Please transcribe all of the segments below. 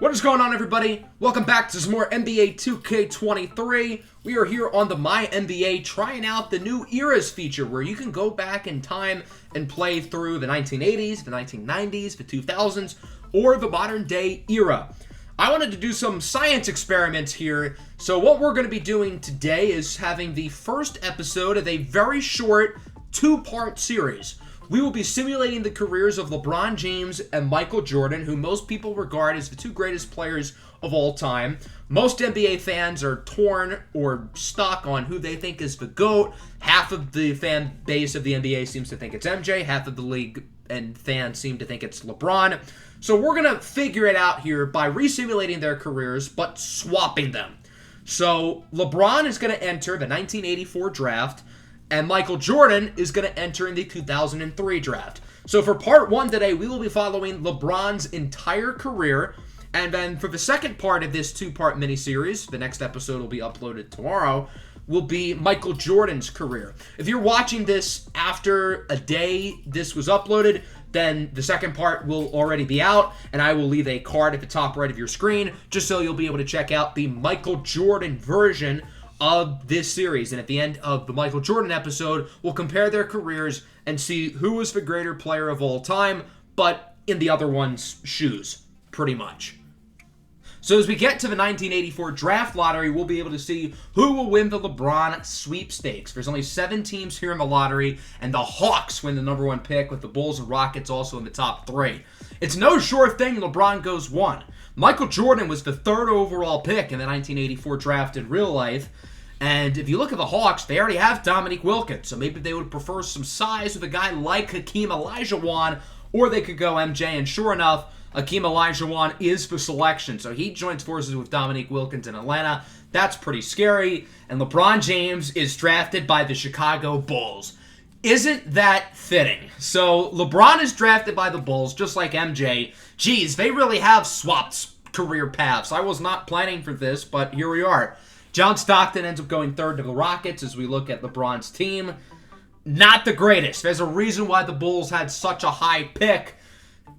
What is going on, everybody? Welcome back to some more NBA 2K23. We are here on the MyNBA trying out the new eras feature where you can go back in time and play through the 1980s, the 1990s, the 2000s, or the modern day era. I wanted to do some science experiments here, so what we're going to be doing today is having the first episode of a very short two-part series. We will be simulating the careers of LeBron James and Michael Jordan, who most people regard as the two greatest players of all time. Most NBA fans are torn or stuck on who they think is the GOAT. Half of the fan base of the NBA seems to think it's MJ. Half of the league and fans seem to think it's LeBron. So we're going to figure it out here by resimulating their careers, but swapping them. So LeBron is going to enter the 1984 draft, and Michael Jordan is going to enter in the 2003 draft. So for part one today, we will be following LeBron's entire career. And then for the second part of this two-part miniseries, the next episode will be uploaded tomorrow, will be Michael Jordan's career. If you're watching this after a day this was uploaded, then the second part will already be out, and I will leave a card at the top right of your screen, just so you'll be able to check out the Michael Jordan version of this series. And at the end of the Michael Jordan episode, we'll compare their careers and see who was the greater player of all time, but in the other one's shoes, pretty much. So as we get to the 1984 draft lottery, we'll be able to see who will win the LeBron sweepstakes. There's only 7 teams here in the lottery, and the Hawks win the number 1 pick, with the Bulls and Rockets also in the top 3. It's no sure thing LeBron goes 1. Michael Jordan was the 3rd overall pick in the 1984 draft in real life. And if you look at the Hawks, they already have Dominique Wilkins, so maybe they would prefer some size with a guy like Hakeem Olajuwon, or they could go MJ, and sure enough, Hakeem Olajuwon is the selection, so he joins forces with Dominique Wilkins in Atlanta. That's pretty scary, and LeBron James is drafted by the Chicago Bulls. Isn't that fitting? So LeBron is drafted by the Bulls, just like MJ. Geez, they really have swapped career paths. I was not planning for this, but here we are. John Stockton ends up going 3rd to the Rockets as we look at LeBron's team. Not the greatest. There's a reason why the Bulls had such a high pick.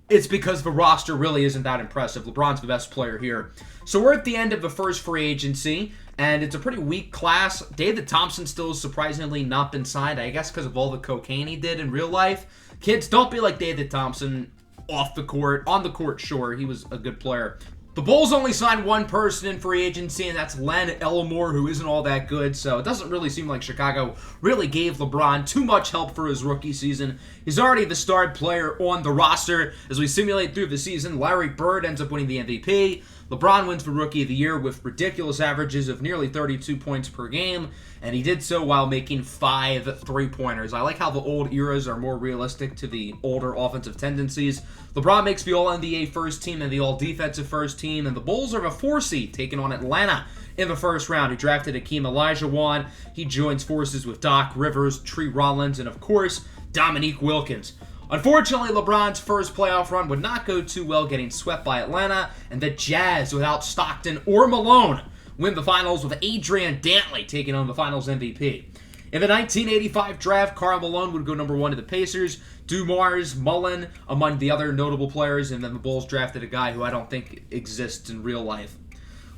It's because the roster really isn't that impressive. LeBron's the best player here. So we're at the end of the first free agency, and it's a pretty weak class. David Thompson still has surprisingly not been signed, I guess because of all the cocaine he did in real life. Kids, don't be like David Thompson off the court. On the court, sure, he was a good player. The Bulls only signed one person in free agency, and that's Len Elmore, who isn't all that good, so it doesn't really seem like Chicago really gave LeBron too much help for his rookie season. He's already the starred player on the roster. As we simulate through the season, Larry Bird ends up winning the MVP. LeBron wins for Rookie of the Year with ridiculous averages of nearly 32 points per game, and he did so while making 5 three-pointers. I like how the old eras are more realistic to the older offensive tendencies. LeBron makes the All-NBA first team and the All-Defensive first team, and the Bulls are a 4 seed, taking on Atlanta in the first round, who drafted Hakeem Olajuwon. He joins forces with Doc Rivers, Tree Rollins, and of course, Dominique Wilkins. Unfortunately, LeBron's first playoff run would not go too well, getting swept by Atlanta, and the Jazz, without Stockton or Malone, win the finals with Adrian Dantley taking on the finals MVP. In the 1985 draft, Karl Malone would go number 1 to the Pacers, Dumars, Mullen among the other notable players, and then the Bulls drafted a guy who I don't think exists in real life.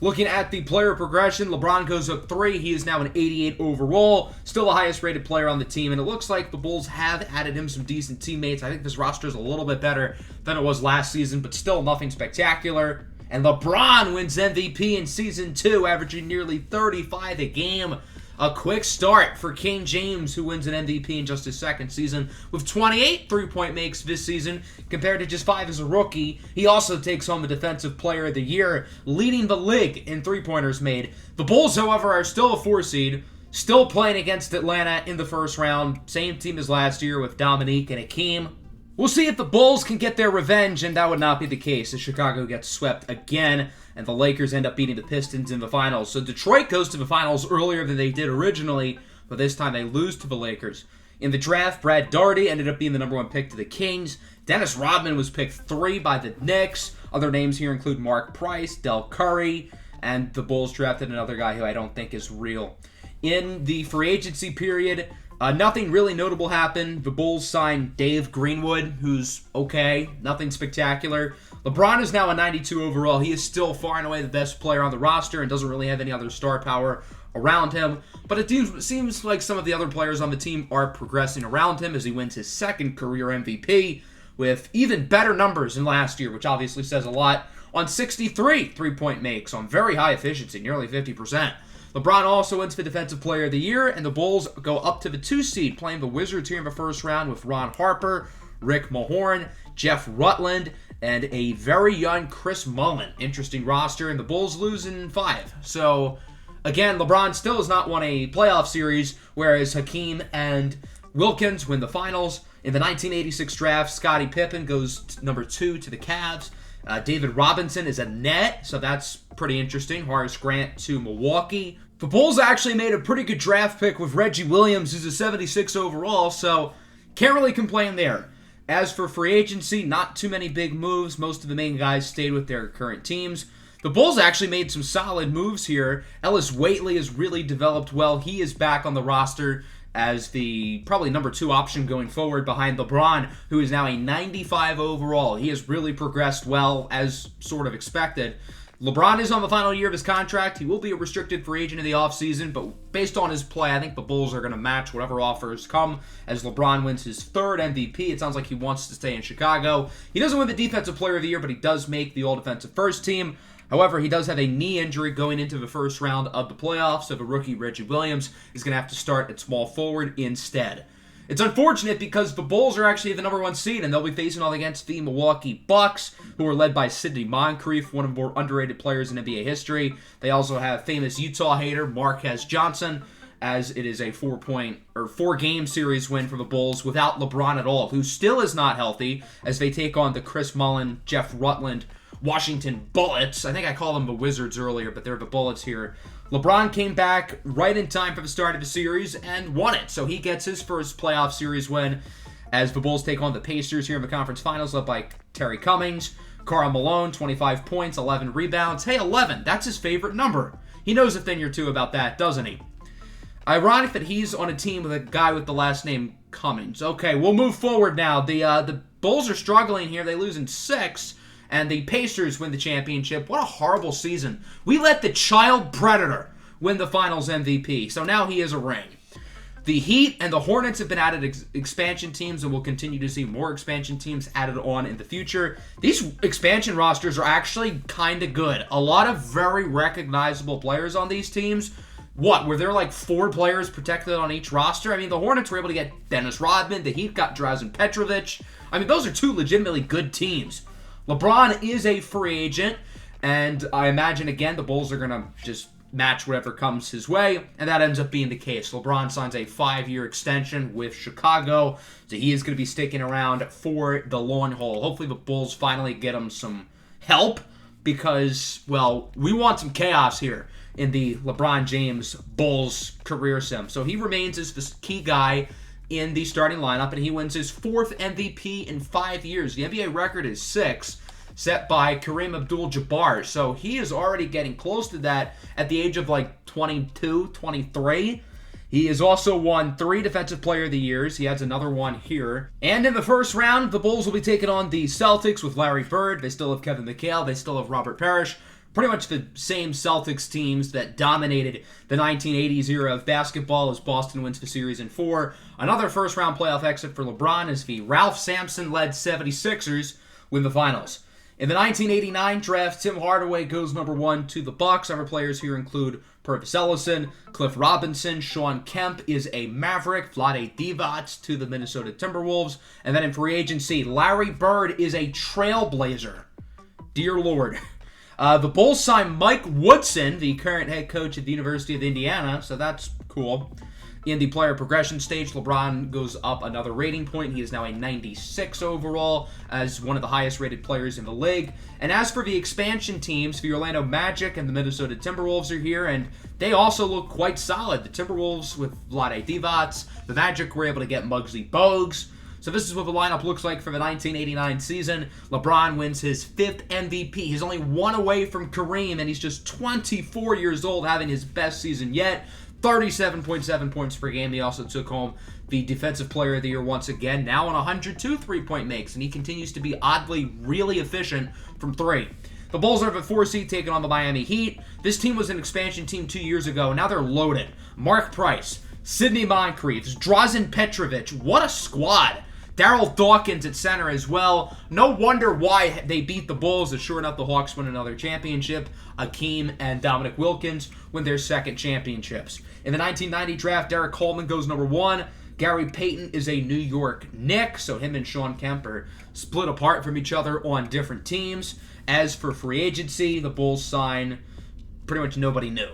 Looking at the player progression, LeBron goes up 3. He is now an 88 overall, still the highest rated player on the team, and it looks like the Bulls have added him some decent teammates. I think this roster is a little bit better than it was last season, but still nothing spectacular. And LeBron wins MVP in Season 2, averaging nearly 35 a game. A quick start for King James, who wins an MVP in just his second season, with 28 three-point makes this season, compared to just 5 as a rookie. He also takes home the Defensive Player of the Year, leading the league in three-pointers made. The Bulls, however, are still a 4 seed, still playing against Atlanta in the first round. Same team as last year with Dominique and Hakeem. We'll see if the Bulls can get their revenge, and that would not be the case as Chicago gets swept again, and the Lakers end up beating the Pistons in the finals. So Detroit goes to the finals earlier than they did originally, but this time they lose to the Lakers. In the draft, Brad Daugherty ended up being the number 1 pick to the Kings. Dennis Rodman was picked 3 by the Knicks. Other names here include Mark Price, Del Curry, and the Bulls drafted another guy who I don't think is real. In the free agency period, Nothing really notable happened. The Bulls signed Dave Greenwood, who's okay. Nothing spectacular. LeBron is now a 92 overall. He is still far and away the best player on the roster and doesn't really have any other star power around him. But it seems like some of the other players on the team are progressing around him as he wins his second career MVP with even better numbers than last year, which obviously says a lot. On 63 three-point makes on very high efficiency, nearly 50%. LeBron also wins the Defensive Player of the Year, and the Bulls go up to the 2 seed, playing the Wizards here in the first round with Ron Harper, Rick Mahorn, Jeff Rutland, and a very young Chris Mullin. Interesting roster, and the Bulls lose in 5. So, again, LeBron still has not won a playoff series, whereas Hakeem and Wilkins win the finals. In the 1986 draft, Scottie Pippen goes number 2 to the Cavs. David Robinson is a net, so that's pretty interesting. Horace Grant to Milwaukee. The Bulls actually made a pretty good draft pick with Reggie Williams, who's a 76 overall, so can't really complain there. As for free agency, not too many big moves. Most of the main guys stayed with their current teams. The Bulls actually made some solid moves here. Ellis Waitley has really developed well. He is back on the roster as the probably number 2 option going forward behind LeBron, who is now a 95 overall. He has really progressed well, as sort of expected. LeBron is on the final year of his contract. He will be a restricted free agent in the offseason, but based on his play, I think the Bulls are going to match whatever offers come as LeBron wins his 3rd MVP. It sounds like he wants to stay in Chicago. He doesn't win the Defensive Player of the Year, but he does make the All-Defensive First Team. However, he does have a knee injury going into the first round of the playoffs, so the rookie Reggie Williams is going to have to start at small forward instead. It's unfortunate because the Bulls are actually the number 1 seed, and they'll be facing off against the Milwaukee Bucks, who are led by Sidney Moncrief, one of the more underrated players in NBA history. They also have famous Utah hater Marquez Johnson, as it is a 4-game series win for the Bulls without LeBron at all, who still is not healthy, as they take on the Chris Mullin, Jeff Rutland Washington Bullets. I think I called them the Wizards earlier, but they're the Bullets here. LeBron came back right in time for the start of the series and won it, so he gets his first playoff series win as the Bulls take on the Pacers here in the conference finals, led by Terry Cummings. Karl Malone, 25 points, 11 rebounds. Hey, 11, that's his favorite number. He knows a thing or two about that, doesn't he? Ironic that he's on a team with a guy with the last name Cummings. Okay, we'll move forward now. The Bulls are struggling here. They lose in 6. And the Pacers win the championship. What a horrible season. We let the child predator win the finals MVP. So now he has a ring. The Heat and the Hornets have been added expansion teams, and we'll continue to see more expansion teams added on in the future. These expansion rosters are actually kind of good. A lot of very recognizable players on these teams. What, were there like 4 players protected on each roster? I mean, the Hornets were able to get Dennis Rodman. The Heat got Drazen Petrovic. I mean, those are 2 legitimately good teams. LeBron is a free agent, and I imagine, again, the Bulls are going to just match whatever comes his way, and that ends up being the case. LeBron signs a 5-year extension with Chicago, so he is going to be sticking around for the long haul. Hopefully the Bulls finally get him some help because, well, we want some chaos here in the LeBron James Bulls career sim. So he remains as the key guy in the starting lineup, and he wins his 4th MVP in 5 years. The NBA record is 6, set by Kareem Abdul-Jabbar. So he is already getting close to that at the age of like 22, 23. He has also won 3 Defensive Player of the Years. He has another one here. And in the first round, the Bulls will be taking on the Celtics with Larry Bird. They still have Kevin McHale. They still have Robert Parrish. Pretty much the same Celtics teams that dominated the 1980s era of basketball as Boston wins the series in 4. Another first-round playoff exit for LeBron as the Ralph Sampson-led 76ers win the finals. In the 1989 draft, Tim Hardaway goes number 1 to the Bucks. Other players here include Purvis Ellison, Cliff Robinson, Shawn Kemp is a Maverick, Vlade Divac to the Minnesota Timberwolves. And then in free agency, Larry Bird is a Trailblazer. Dear Lord. The Bulls signed Mike Woodson, the current head coach at the University of Indiana, so that's cool. In the player progression stage, LeBron goes up another rating point. He is now a 96 overall as one of the highest rated players in the league. And as for the expansion teams, the Orlando Magic and the Minnesota Timberwolves are here, and they also look quite solid. The Timberwolves with Vlade Divac, the Magic were able to get Muggsy Bogues. So this is what the lineup looks like for the 1989 season. LeBron wins his 5th MVP. He's only 1 away from Kareem, and he's just 24 years old, having his best season yet. 37.7 points per game. He also took home the Defensive Player of the Year once again, now on 102 3-point makes, and he continues to be oddly really efficient from three. The Bulls are the 4 seed taking on the Miami Heat. This team was an expansion team 2 years ago, and now they're loaded. Mark Price, Sidney Moncrief, Drazen Petrovic. What a squad. Daryl Dawkins at center as well. No wonder why they beat the Bulls, as sure enough the Hawks win another championship. Akeem and Dominic Wilkins win their second championships. In the 1990 draft, Derek Coleman goes number 1. Gary Payton is a New York Knick, so him and Sean Kemp are split apart from each other on different teams. As for free agency, the Bulls sign pretty much nobody new.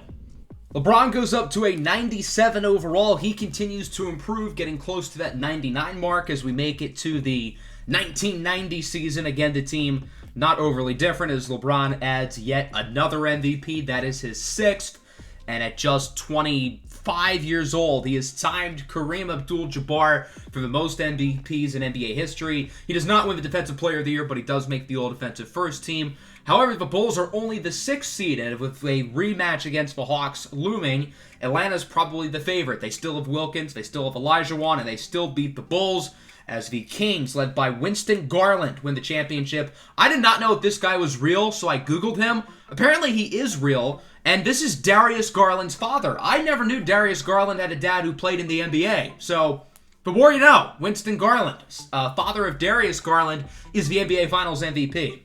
LeBron goes up to a 97 overall. He continues to improve, getting close to that 99 mark as we make it to the 1990 season. Again, the team not overly different as LeBron adds yet another MVP. That is his 6th. And at just 25 years old, he has timed Kareem Abdul-Jabbar for the most MVPs in NBA history. He does not win the Defensive Player of the Year, but he does make the All-Defensive First Team. However, the Bulls are only the 6th seed, and with a rematch against the Hawks looming, Atlanta's probably the favorite. They still have Wilkins, they still have Olajuwon, and they still beat the Bulls as the Kings, led by Winston Garland, win the championship. I did not know if this guy was real, so I Googled him. Apparently, he is real, and this is Darius Garland's father. I never knew Darius Garland had a dad who played in the NBA, so the more you know. Winston Garland, father of Darius Garland, is the NBA Finals MVP.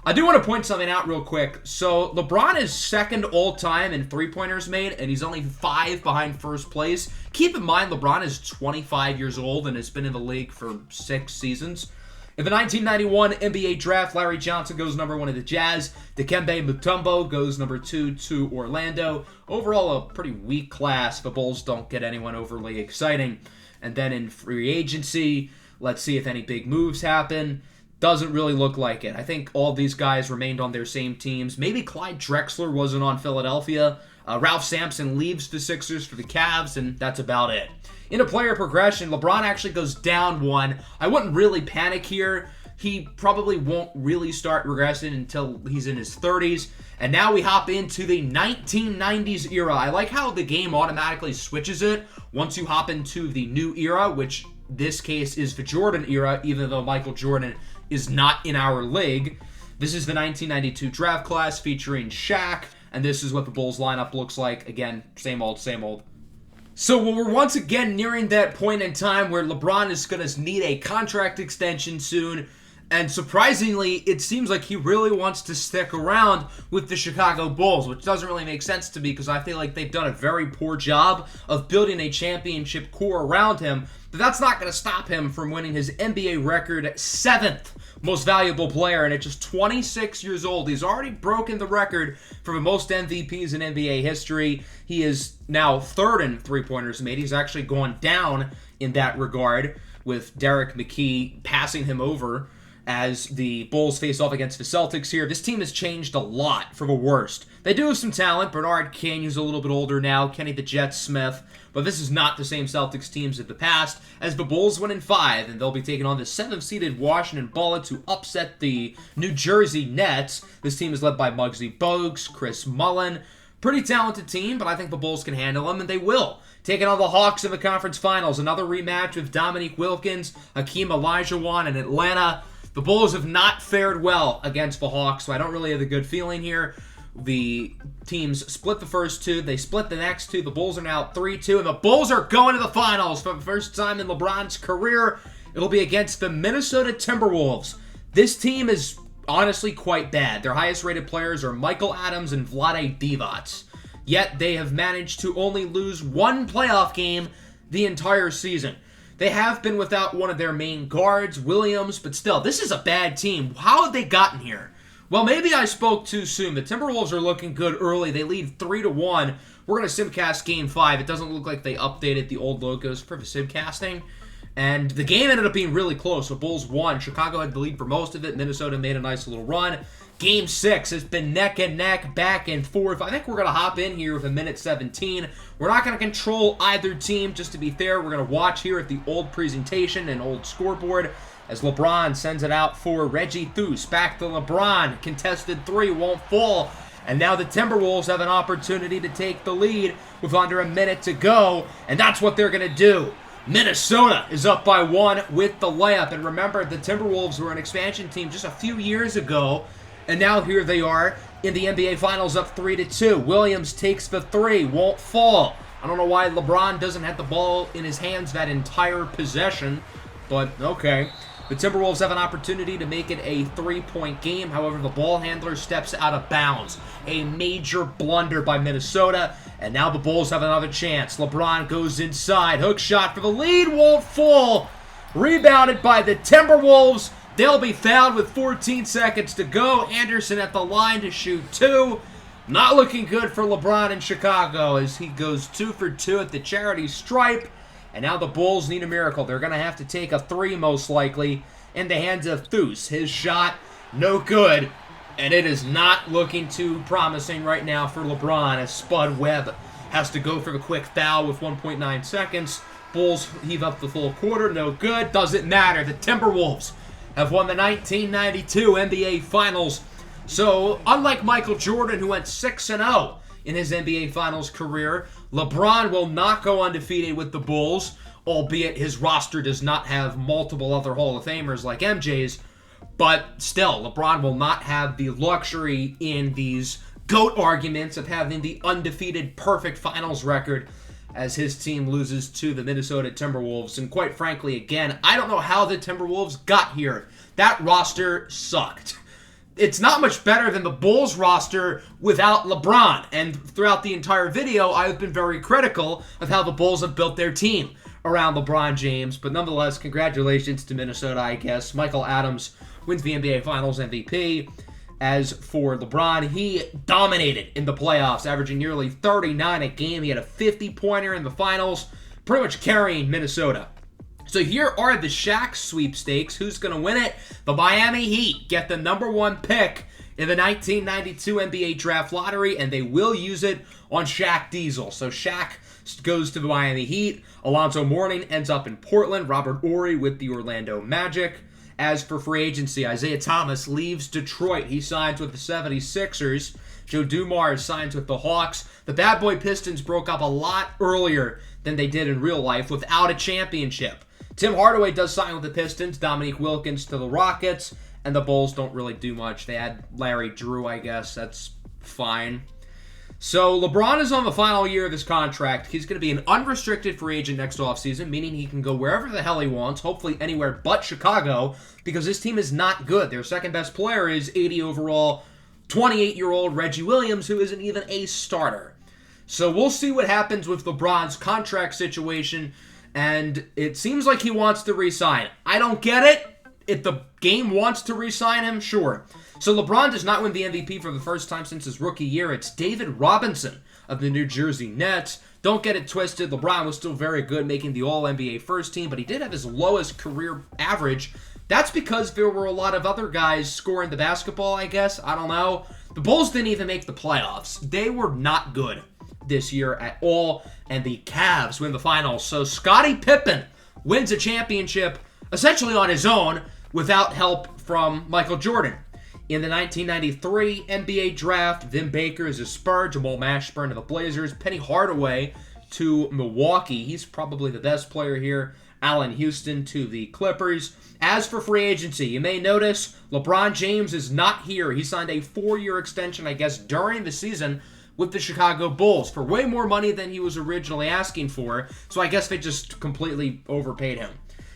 I do want to point something out real quick. So, LeBron is second all-time in three-pointers made, and he's only 5 behind first place. Keep in mind, LeBron is 25 years old and has been in the league for 6 seasons. In the 1991 NBA Draft, Larry Johnson goes number 1 to the Jazz. Dikembe Mutombo goes number 2 to Orlando. Overall, a pretty weak class. The Bulls don't get anyone overly exciting. And then in free agency, let's see if any big moves happen. Doesn't really look like it. I think all these guys remained on their same teams. Maybe Clyde Drexler wasn't on Philadelphia. Ralph Sampson leaves the Sixers for the Cavs, and that's about it. In a player progression, LeBron actually goes down 1. I wouldn't really panic here. He probably won't really start regressing until he's in his 30s. And now we hop into the 1990s era. I like how the game automatically switches it once you hop into the new era, which this case is the Jordan era, even though Michael Jordan is not in our league. This is the 1992 draft class featuring Shaq, and this is what the Bulls lineup looks like. Again, same old, same old. So we're once again nearing that point in time where LeBron is going to need a contract extension soon, and surprisingly, it seems like he really wants to stick around with the Chicago Bulls, which doesn't really make sense to me because I feel like they've done a very poor job of building a championship core around him, but that's not going to stop him from winning his NBA record 7th most valuable player, and at just 26 years old, he's already broken the record for the most MVPs in NBA history. He is now 3rd in three-pointers made. He's actually gone down in that regard, with Derek McKee passing him over as the Bulls face off against the Celtics here. This team has changed a lot for the worst. They do have some talent. Bernard King, who's a little bit older now, Kenny the Jet Smith, but this is not the same Celtics teams of the past, as the Bulls win in 5, and they'll be taking on the 7th-seeded Washington Bullets, who upset the New Jersey Nets. This team is led by Muggsy Bogues, Chris Mullin. Pretty talented team, but I think the Bulls can handle them, and they will. Taking on the Hawks in the conference finals, another rematch with Dominique Wilkins, Hakeem Olajuwon, and Atlanta. The Bulls have not fared well against the Hawks, so I don't really have a good feeling here. The teams split the first 2. They split the next 2. The Bulls are now 3-2, and the Bulls are going to the finals for the first time in LeBron's career. It'll be against the Minnesota Timberwolves. This team is honestly quite bad. Their highest-rated players are Michael Adams and Vlade Divac. Yet they have managed to only lose 1 playoff game the entire season. They have been without one of their main guards, Williams, but still, this is a bad team. How have they gotten here? Well, maybe I spoke too soon. The Timberwolves are looking good early. They lead 3-1. We're going to simcast Game 5. It doesn't look like they updated the old logos for the simcasting. And the game ended up being really close. The Bulls won. Chicago had the lead for most of it. Minnesota made a nice little run. Game 6 has been neck and neck, back and forth. I think we're going to hop in here with a minute 17. We're not going to control either team. Just to be fair, we're going to watch here at the old presentation and old scoreboard as LeBron sends it out for Reggie Theus. Back to LeBron. Contested 3 won't fall And now the Timberwolves have an opportunity to take the lead with under a minute to go, and that's what they're going to do. Minnesota is up by 1 with the layup. And remember, the Timberwolves were an expansion team just a few years ago, and now here they are in the NBA Finals up 3-2. Williams takes the three, won't fall. I don't know why LeBron doesn't have the ball in his hands that entire possession, but okay. The Timberwolves have an opportunity to make it a 3-point game. However, the ball handler steps out of bounds. A major blunder by Minnesota, and now the Bulls have another chance. LeBron goes inside. Hook shot for the lead, won't fall. Rebounded by the Timberwolves. They'll be fouled with 14 seconds to go. Anderson at the line to shoot 2. Not looking good for LeBron in Chicago as he goes 2 for 2 at the charity stripe. And now the Bulls need a miracle. They're going to have to take a 3 most likely in the hands of Thus. His shot, no good. And it is not looking too promising right now for LeBron as Spud Webb has to go for the quick foul with 1.9 seconds. Bulls heave up the full quarter, no good. Doesn't matter. The Timberwolves have won the 1992 NBA Finals. So, unlike Michael Jordan, who went 6-0 in his NBA Finals career, LeBron will not go undefeated with the Bulls, albeit his roster does not have multiple other Hall of Famers like MJ's. But still, LeBron will not have the luxury in these GOAT arguments of having the undefeated perfect finals record as his team loses to the Minnesota Timberwolves. And quite frankly, again, I don't know how the Timberwolves got here. That roster sucked. It's not much better than the Bulls roster without LeBron. And throughout the entire video, I've been very critical of how the Bulls have built their team around LeBron James. But nonetheless, congratulations to Minnesota, I guess. Michael Adams wins the NBA Finals MVP. As for LeBron, he dominated in the playoffs, averaging nearly 39 a game. He had a 50-pointer in the finals, pretty much carrying Minnesota. So here are the Shaq sweepstakes. Who's going to win it? The Miami Heat get the #1 pick in the 1992 NBA Draft Lottery, and they will use it on Shaq Diesel. So Shaq goes to the Miami Heat. Alonzo Mourning ends up in Portland. Robert Horry with the Orlando Magic. As for free agency, Isaiah Thomas leaves Detroit. He signs with the 76ers. Joe Dumars signs with the Hawks. The Bad Boy Pistons broke up a lot earlier than they did in real life without a championship. Tim Hardaway does sign with the Pistons. Dominique Wilkins to the Rockets. And the Bulls don't really do much. They had Larry Drew, I guess. That's fine. So LeBron is on the final year of his contract. He's going to be an unrestricted free agent next offseason, meaning he can go wherever the hell he wants, hopefully anywhere but Chicago, because this team is not good. Their second best player is 80 overall, 28-year-old Reggie Williams, who isn't even a starter. So we'll see what happens with LeBron's contract situation, and it seems like he wants to re-sign. I don't get it. If the game wants to re-sign him, sure. So LeBron does not win the MVP for the first time since his rookie year. It's David Robinson of the New Jersey Nets. Don't get it twisted. LeBron was still very good, making the All-NBA first team, but he did have his lowest career average. That's because there were a lot of other guys scoring the basketball, I guess. I don't know. The Bulls didn't even make the playoffs. They were not good this year at all, and the Cavs win the finals. So Scottie Pippen wins a championship essentially on his own without help from Michael Jordan. In the 1993 NBA Draft, Vin Baker is a Spur, Jamal Mashburn to the Blazers, Penny Hardaway to Milwaukee. He's probably the best player here. Allen Houston to the Clippers. As for free agency, you may notice LeBron James is not here. He signed a 4-year extension, I guess, during the season with the Chicago Bulls for way more money than he was originally asking for. So I guess they just completely overpaid him.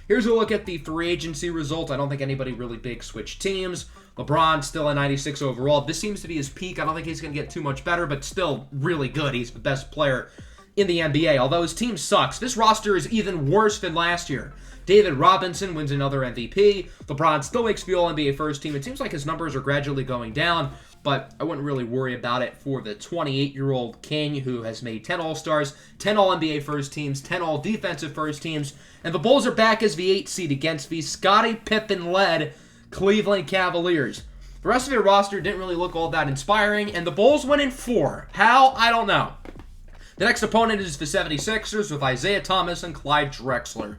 Here's a look at the free agency result. I don't think anybody really big switched teams. LeBron still a 96 overall. This seems to be his peak. I don't think he's going to get too much better, but still really good. He's the best player in the NBA. Although his team sucks, this roster is even worse than last year. David Robinson wins another MVP. LeBron still makes the All-NBA first team. It seems like his numbers are gradually going down, but I wouldn't really worry about it for the 28-year-old king who has made 10 All-Stars, 10 All-NBA first teams, 10 All-Defensive first teams, and the Bulls are back as the 8th seed against the Scottie Pippen-led Cleveland Cavaliers. The rest of their roster didn't really look all that inspiring, and the Bulls went in 4. How? I don't know. The next opponent is the 76ers with Isaiah Thomas and Clyde Drexler.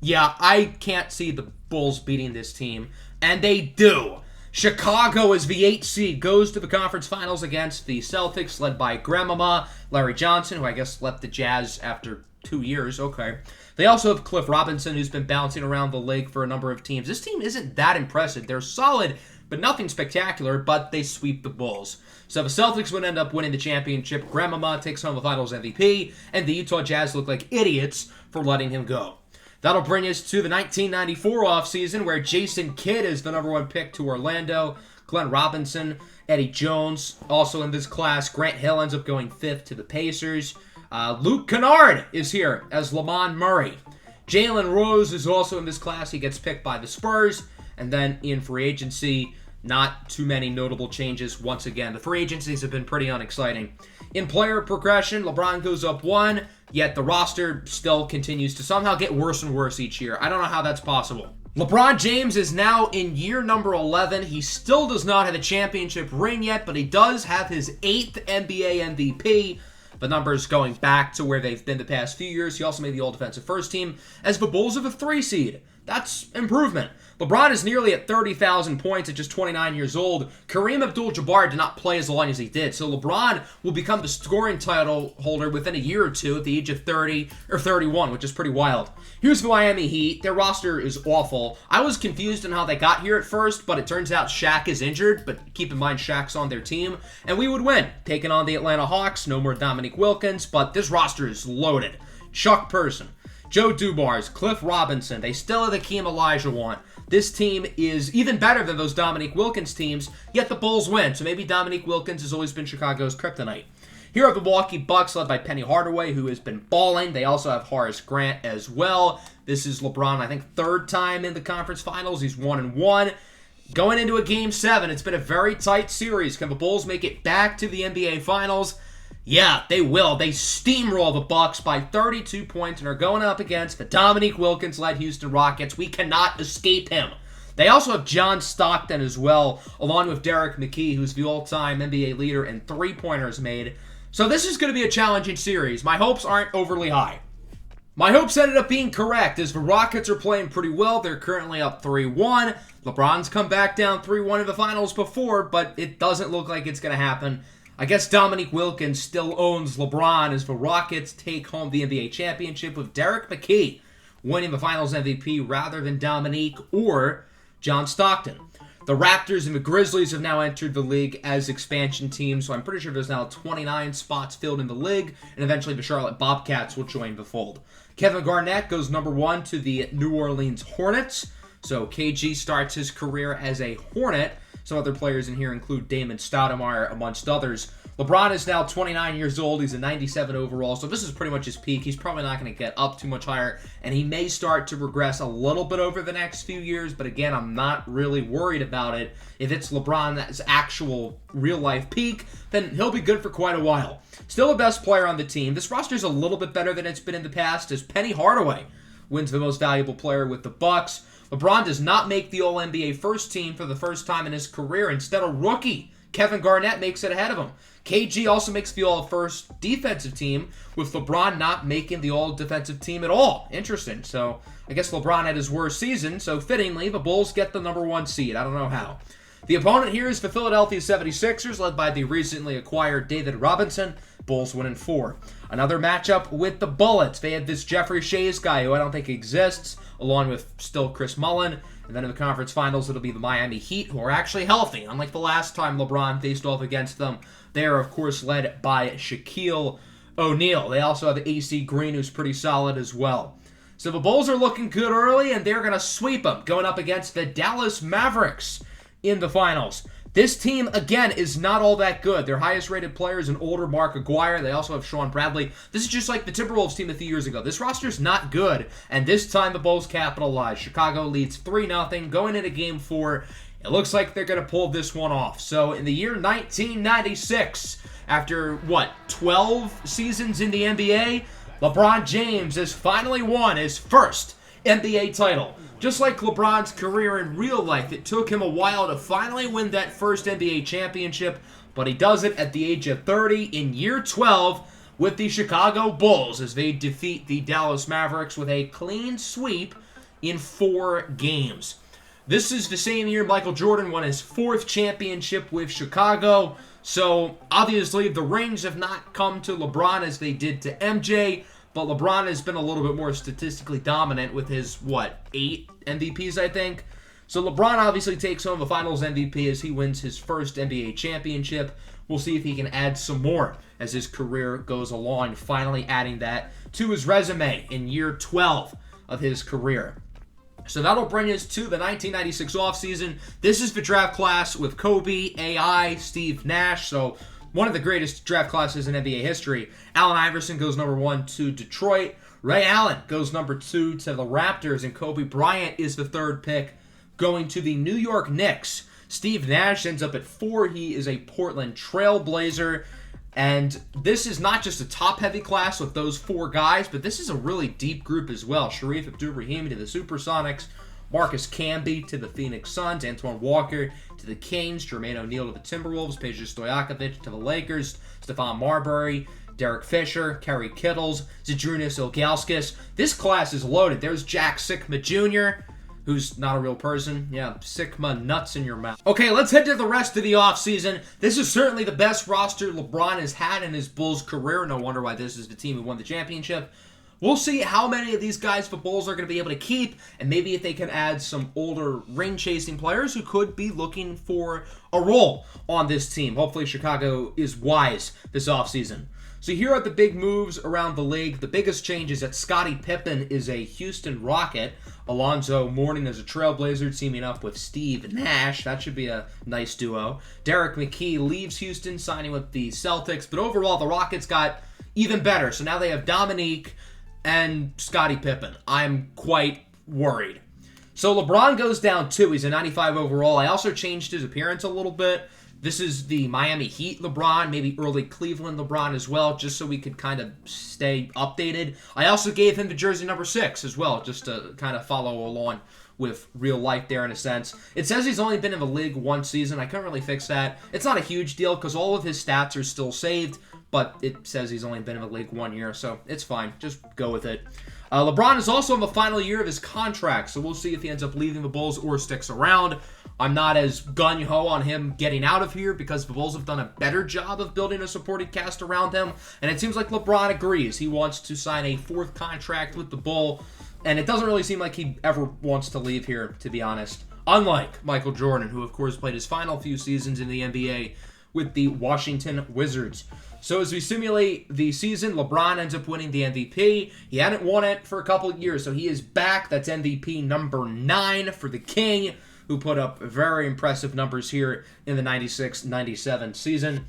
Yeah, I can't see the Bulls beating this team, and they do. Chicago is the 8th seed, goes to the conference finals against the Celtics, led by Grandmama Larry Johnson, who I guess left the Jazz after 2 years. Okay. They also have Cliff Robinson, who's been bouncing around the league for a number of teams. This team isn't that impressive. They're solid, but nothing spectacular, but they sweep the Bulls. So the Celtics would end up winning the championship. Grandmama takes home the finals MVP, and the Utah Jazz look like idiots for letting him go. That'll bring us to the 1994 offseason, where Jason Kidd is the #1 pick to Orlando. Glenn Robinson, Eddie Jones, also in this class. Grant Hill ends up going 5th to the Pacers. Luke Kennard is here as Lamont Murray. Jalen Rose is also in this class. He gets picked by the Spurs. And then in free agency, not too many notable changes. Once again, the free agencies have been pretty unexciting. In player progression, LeBron goes up 1, yet the roster still continues to somehow get worse and worse each year. I don't know how that's possible. LeBron James is now in year number 11. He still does not have a championship ring yet, but he does have his 8th NBA MVP. The numbers going back to where they've been the past few years. He also made the All-Defensive First Team as the Bulls of a 3 seed. That's improvement. LeBron is nearly at 30,000 points at just 29 years old. Kareem Abdul-Jabbar did not play as long as he did, so LeBron will become the scoring title holder within a year or two at the age of 30 or 31, which is pretty wild. Here's the Miami Heat. Their roster is awful. I was confused on how they got here at first, but it turns out Shaq is injured, but keep in mind Shaq's on their team, and we would win. Taking on the Atlanta Hawks, no more Dominique Wilkins, but this roster is loaded. Chuck Person, Joe Dumars, Cliff Robinson, they still have Hakeem Olajuwon. This team is even better than those Dominique Wilkins teams, yet the Bulls win. So maybe Dominique Wilkins has always been Chicago's kryptonite. Here are the Milwaukee Bucks, led by Penny Hardaway, who has been balling. They also have Horace Grant as well. This is LeBron, I think, 3rd time in the conference finals. He's 1-1. Going into a Game 7, it's been a very tight series. Can the Bulls make it back to the NBA Finals? Yeah, they will. They steamroll the Bucks by 32 points and are going up against the Dominique Wilkins-led Houston Rockets. We cannot escape him. They also have John Stockton as well, along with Derek McKee, who's the all-time NBA leader in three-pointers made. So this is going to be a challenging series. My hopes aren't overly high. My hopes ended up being correct, as the Rockets are playing pretty well. They're currently up 3-1. LeBron's come back down 3-1 in the finals before, but it doesn't look like it's going to happen. I guess Dominique Wilkins still owns LeBron as the Rockets take home the NBA championship, with Derek McKee winning the finals MVP rather than Dominique or John Stockton. The Raptors and the Grizzlies have now entered the league as expansion teams, so I'm pretty sure there's now 29 spots filled in the league, and eventually the Charlotte Bobcats will join the fold. Kevin Garnett goes #1 to the New Orleans Hornets, so KG starts his career as a Hornet. Some other players in here include Damon Stoudemire, amongst others. LeBron is now 29 years old. He's a 97 overall, so this is pretty much his peak. He's probably not going to get up too much higher, and he may start to regress a little bit over the next few years, but again, I'm not really worried about it. If it's LeBron's actual real-life peak, then he'll be good for quite a while. Still the best player on the team. This roster is a little bit better than it's been in the past, as Penny Hardaway wins the most valuable player with the Bucks. LeBron does not make the All-NBA first team for the first time in his career. Instead, a rookie, Kevin Garnett, makes it ahead of him. KG also makes the All-First defensive team, with LeBron not making the All-Defensive team at all. Interesting. So, I guess LeBron had his worst season, so fittingly, the Bulls get the #1 seed. I don't know how. The opponent here is the Philadelphia 76ers, led by the recently acquired David Robinson. Bulls win in 4. Another matchup with the Bullets. They had this Jeffrey Shays guy, who I don't think exists, along with still Chris Mullin. And then in the conference finals, it'll be the Miami Heat, who are actually healthy. Unlike the last time LeBron faced off against them, they are, of course, led by Shaquille O'Neal. They also have AC Green, who's pretty solid as well. So the Bulls are looking good early, and they're going to sweep them, going up against the Dallas Mavericks in the finals. This team, again, is not all that good. Their highest-rated player is an older Mark Aguirre. They also have Sean Bradley. This is just like the Timberwolves team a few years ago. This roster's not good, and this time the Bulls capitalize. Chicago leads 3-0 going into Game 4. It looks like they're going to pull this one off. So in the year 1996, after, 12 seasons in the NBA, LeBron James has finally won his first NBA title. Just like LeBron's career in real life, it took him a while to finally win that first NBA championship, but he does it at the age of 30 in year 12 with the Chicago Bulls as they defeat the Dallas Mavericks with a clean sweep in 4 games. This is the same year Michael Jordan won his 4th championship with Chicago. So, obviously, the rings have not come to LeBron as they did to MJ, but LeBron has been a little bit more statistically dominant with his, 8 MVPs, I think? So, LeBron obviously takes home the Finals MVP as he wins his first NBA championship. We'll see if he can add some more as his career goes along, finally adding that to his resume in year 12 of his career. So that'll bring us to the 1996 offseason. This is the draft class with Kobe, AI, Steve Nash. So one of the greatest draft classes in NBA history. Allen Iverson goes number 1 to Detroit. Ray Allen goes number 2 to the Raptors. And Kobe Bryant is the 3rd pick going to the New York Knicks. Steve Nash ends up at 4. He is a Portland Trailblazer. And this is not just a top-heavy class with those 4 guys, but this is a really deep group as well. Sharif Abdul-Rahim to the Supersonics, Marcus Camby to the Phoenix Suns, Antoine Walker to the Kings, Jermaine O'Neal to the Timberwolves, Peja Stojakovic to the Lakers, Stephon Marbury, Derek Fisher, Kerry Kittles, Zydrunas Ilgauskas. This class is loaded. There's Jack Sikma Jr., who's not a real person. Yeah, Sigma nuts in your mouth. Okay, let's head to the rest of the offseason. This is certainly the best roster LeBron has had in his Bulls career. No wonder why this is the team who won the championship. We'll see how many of these guys the Bulls are going to be able to keep, and maybe if they can add some older ring-chasing players who could be looking for a role on this team. Hopefully Chicago is wise this offseason. So here are the big moves around the league. The biggest change is that Scottie Pippen is a Houston Rocket. Alonzo Mourning is a Trailblazer, teaming up with Steve Nash. That should be a nice duo. Derek McKee leaves Houston, signing with the Celtics. But overall, the Rockets got even better. So now they have Dominique and Scottie Pippen. I'm quite worried. So LeBron goes down 2. He's a 95 overall. I also changed his appearance a little bit. This is the Miami Heat LeBron, maybe early Cleveland LeBron as well, just so we could kind of stay updated. I also gave him the jersey number 6 as well, just to kind of follow along with real life there in a sense. It says he's only been in the league 1 season. I couldn't really fix that. It's not a huge deal because all of his stats are still saved, but it says he's only been in the league 1 year, so it's fine. Just go with it. LeBron is also in the final year of his contract, so we'll see if he ends up leaving the Bulls or sticks around. I'm not as gung-ho on him getting out of here because the Bulls have done a better job of building a supporting cast around him, and it seems like LeBron agrees. He wants to sign a 4th contract with the Bull, and it doesn't really seem like he ever wants to leave here, to be honest. Unlike Michael Jordan, who of course played his final few seasons in the NBA with the Washington Wizards. So as we simulate the season, LeBron ends up winning the MVP. He hadn't won it for a couple of years, so he is back. That's MVP number 9 for the King, who put up very impressive numbers here in the 96-97 season.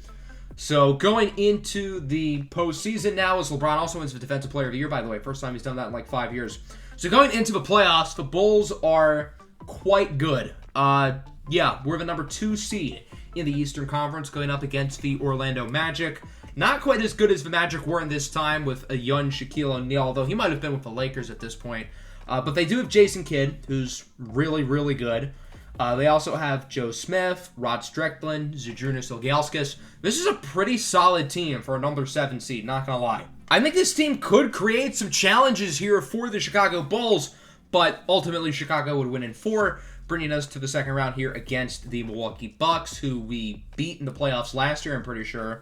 So going into the postseason now, as LeBron also wins the Defensive Player of the Year, by the way. First time he's done that in like 5 years. So going into the playoffs, the Bulls are quite good. Yeah, we're the number 2 seed in the Eastern Conference, going up against the Orlando Magic. Not quite as good as the Magic were in this time with a young Shaquille O'Neal, although he might have been with the Lakers at this point. But they do have Jason Kidd, who's really, really good. They also have Joe Smith, Rod Strickland, Zydrunas Ilgauskas. This is a pretty solid team for a number 7 seed, not gonna lie. I think this team could create some challenges here for the Chicago Bulls, but ultimately Chicago would win in 4, bringing us to the second round here against the Milwaukee Bucks, who we beat in the playoffs last year, I'm pretty sure.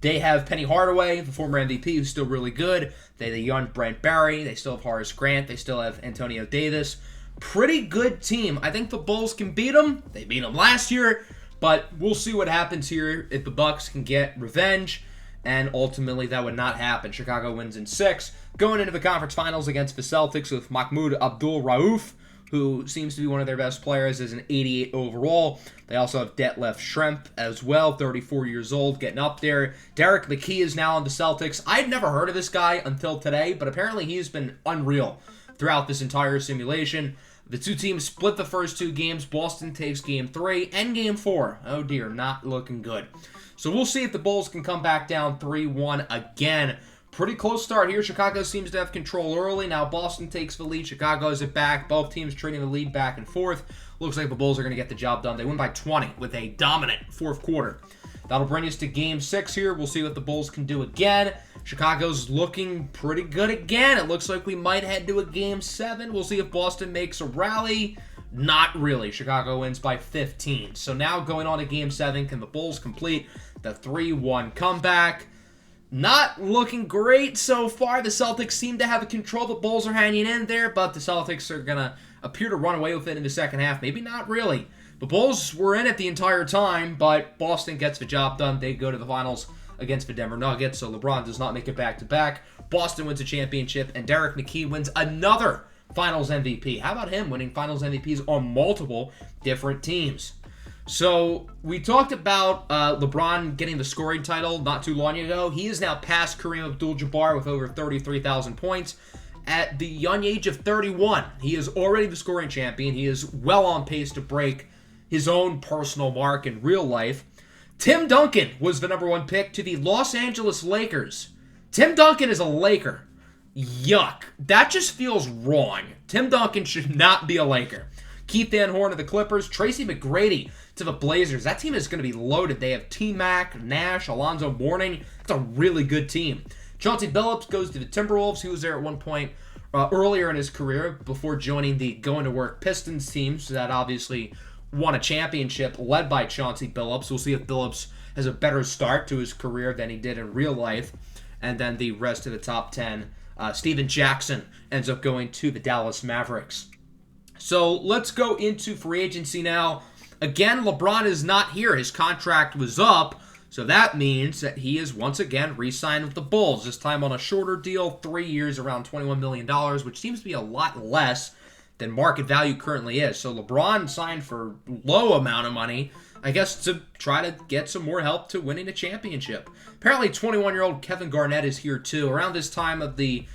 They have Penny Hardaway, the former MVP, who's still really good. They have the young Brent Barry. They still have Horace Grant. They still have Antonio Davis. Pretty good team. I think the Bulls can beat them. They beat them last year, but we'll see what happens here if the Bucks can get revenge, and ultimately that would not happen. Chicago wins in 6, going into the conference finals against the Celtics with Mahmoud Abdul-Rauf, who seems to be one of their best players, as an 88 overall. They also have Detlef Schrempf as well, 34 years old, getting up there. Derek McKee is now on the Celtics. I had never heard of this guy until today, but apparently he's been unreal throughout this entire simulation. The 2 teams split the first 2 games. Boston takes Game 3 and Game 4. Oh dear, not looking good. So we'll see if the Bulls can come back down 3-1 again. Pretty close start here. Chicago seems to have control early. Now Boston takes the lead. Chicago is it back. Both teams trading the lead back and forth. Looks like the Bulls are going to get the job done. They win by 20 with a dominant 4th quarter. That'll bring us to Game 6 here. We'll see what the Bulls can do again. Chicago's looking pretty good again. It looks like we might head to a Game 7. We'll see if Boston makes a rally. Not really. Chicago wins by 15. So now going on to Game 7, can the Bulls complete the 3-1 comeback? Not looking great so far. The Celtics seem to have control. The Bulls are hanging in there, but the Celtics are going to appear to run away with it in the second half. Maybe not really. The Bulls were in it the entire time, but Boston gets the job done. They go to the finals against the Denver Nuggets, so LeBron does not make it back-to-back. Boston wins a championship, and Derek McKee wins another Finals MVP. How about him winning Finals MVPs on multiple different teams? So we talked about LeBron getting the scoring title not too long ago. He is now past Kareem Abdul-Jabbar with over 33,000 points. At the young age of 31, he is already the scoring champion. He is well on pace to break his own personal mark in real life. Tim Duncan was the #1 pick to the Los Angeles Lakers. Tim Duncan is a Laker. Yuck. That just feels wrong. Tim Duncan should not be a Laker. Keith Van Horn of the Clippers. Tracy McGrady to the Blazers. That team is going to be loaded. They have T-Mac, Nash, Alonzo Mourning. It's a really good team. Chauncey Billups goes to the Timberwolves. He was there at one point earlier in his career before joining the going-to-work Pistons team. So that obviously won a championship led by Chauncey Billups. We'll see if Billups has a better start to his career than he did in real life. And then the rest of the top 10. Steven Jackson ends up going to the Dallas Mavericks. So let's go into free agency now. Again, LeBron is not here. His contract was up, so that means that he is once again re-signed with the Bulls, this time on a shorter deal, 3 years, around $21 million, which seems to be a lot less than market value currently is. So LeBron signed for low amount of money, I guess, to try to get some more help to winning a championship. Apparently, 21-year-old Kevin Garnett is here too. Around this time of the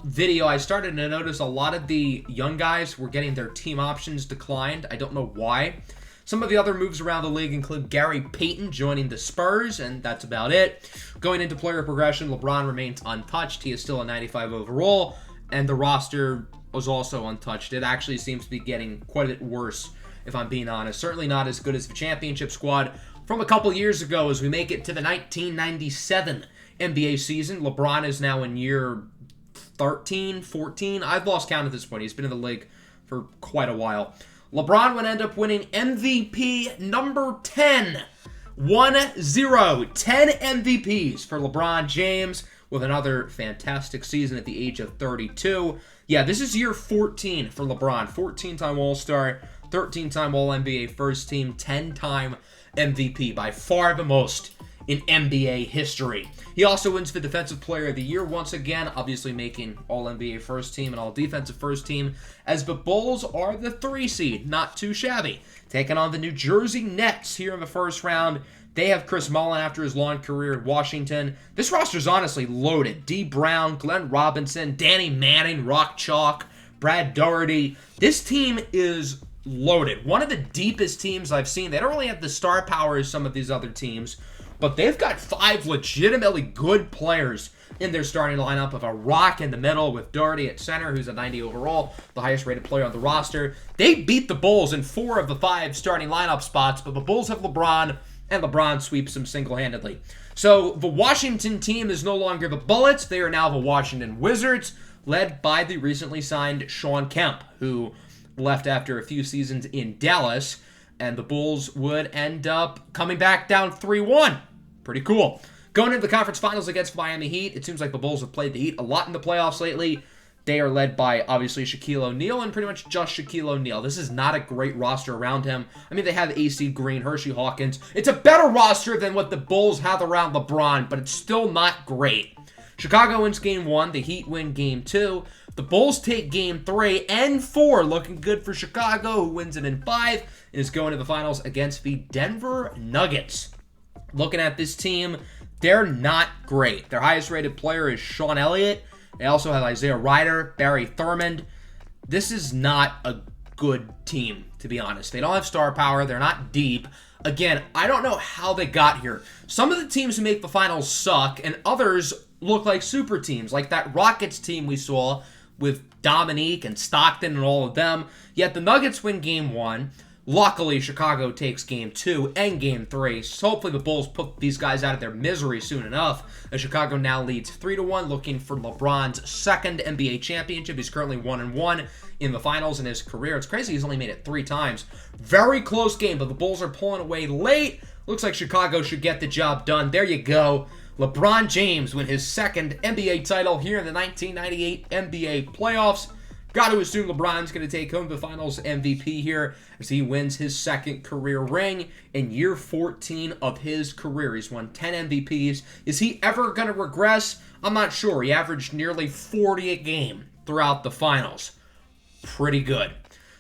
video, I started to notice a lot of the young guys were getting their team options declined. I don't know why. Some of the other moves around the league include Gary Payton joining the Spurs, and that's about it. Going into player progression, LeBron remains untouched. He is still a 95 overall, and the roster was also untouched. It actually seems to be getting quite a bit worse, if I'm being honest. Certainly not as good as the championship squad from a couple years ago as we make it to the 1997 NBA season. LeBron is now in year 13, 14. I've lost count at this point. He's been in the league for quite a while. LeBron would end up winning MVP number 10. 1-0. 10 MVPs for LeBron James with another fantastic season at the age of 32. Yeah, this is year 14 for LeBron. 14-time All-Star, 13-time All-NBA first team, 10-time MVP. By far the most in NBA history. He also wins the Defensive Player of the Year once again, obviously making All-NBA first team and All-Defensive first team, as the Bulls are the 3 seed, not too shabby. Taking on the New Jersey Nets here in the first round. They have Chris Mullin after his long career in Washington. This roster's honestly loaded. D. Brown, Glenn Robinson, Danny Manning, Rock Chalk, Brad Doherty. This team is loaded. One of the deepest teams I've seen. They don't really have the star power as some of these other teams, but they've got 5 legitimately good players in their starting lineup, of a rock in the middle with Doherty at center, who's a 90 overall, the highest rated player on the roster. They beat the Bulls in 4 of the 5 starting lineup spots, but the Bulls have LeBron, and LeBron sweeps them single-handedly. So the Washington team is no longer the Bullets. They are now the Washington Wizards, led by the recently signed Shawn Kemp, who left after a few seasons in Dallas, and the Bulls would end up coming back down 3-1. Pretty cool. Going into the conference finals against Miami Heat, it seems like the Bulls have played the Heat a lot in the playoffs lately. They are led by, obviously, Shaquille O'Neal, and pretty much just Shaquille O'Neal. This is not a great roster around him. I mean, they have AC Green, Hershey Hawkins. It's a better roster than what the Bulls have around LeBron, but it's still not great. Chicago wins Game 1. The Heat win Game 2. The Bulls take Game 3 and 4. Looking good for Chicago, who wins it in 5 and is going to the finals against the Denver Nuggets. Looking at this team, they're not great. Their highest-rated player is Sean Elliott. They also have Isaiah Ryder, Barry Thurmond. This is not a good team, to be honest. They don't have star power. They're not deep. Again, I don't know how they got here. Some of the teams who make the finals suck, and others look like super teams, like that Rockets team we saw with Dominique and Stockton and all of them. Yet the Nuggets win Game 1. Luckily, Chicago takes Game 2 and Game 3, so hopefully the Bulls put these guys out of their misery soon enough, as Chicago now leads 3-1, looking for LeBron's second NBA championship. He's currently 1-1 in the finals in his career. It's crazy he's only made it 3 times. Very close game, but the Bulls are pulling away late. Looks like Chicago should get the job done. There you go. LeBron James win his second NBA title here in the 1998 NBA playoffs. Got to assume LeBron's going to take home the Finals MVP here as he wins his second career ring in year 14 of his career. He's won 10 MVPs. Is he ever going to regress? I'm not sure. He averaged nearly 40 a game throughout the Finals. Pretty good.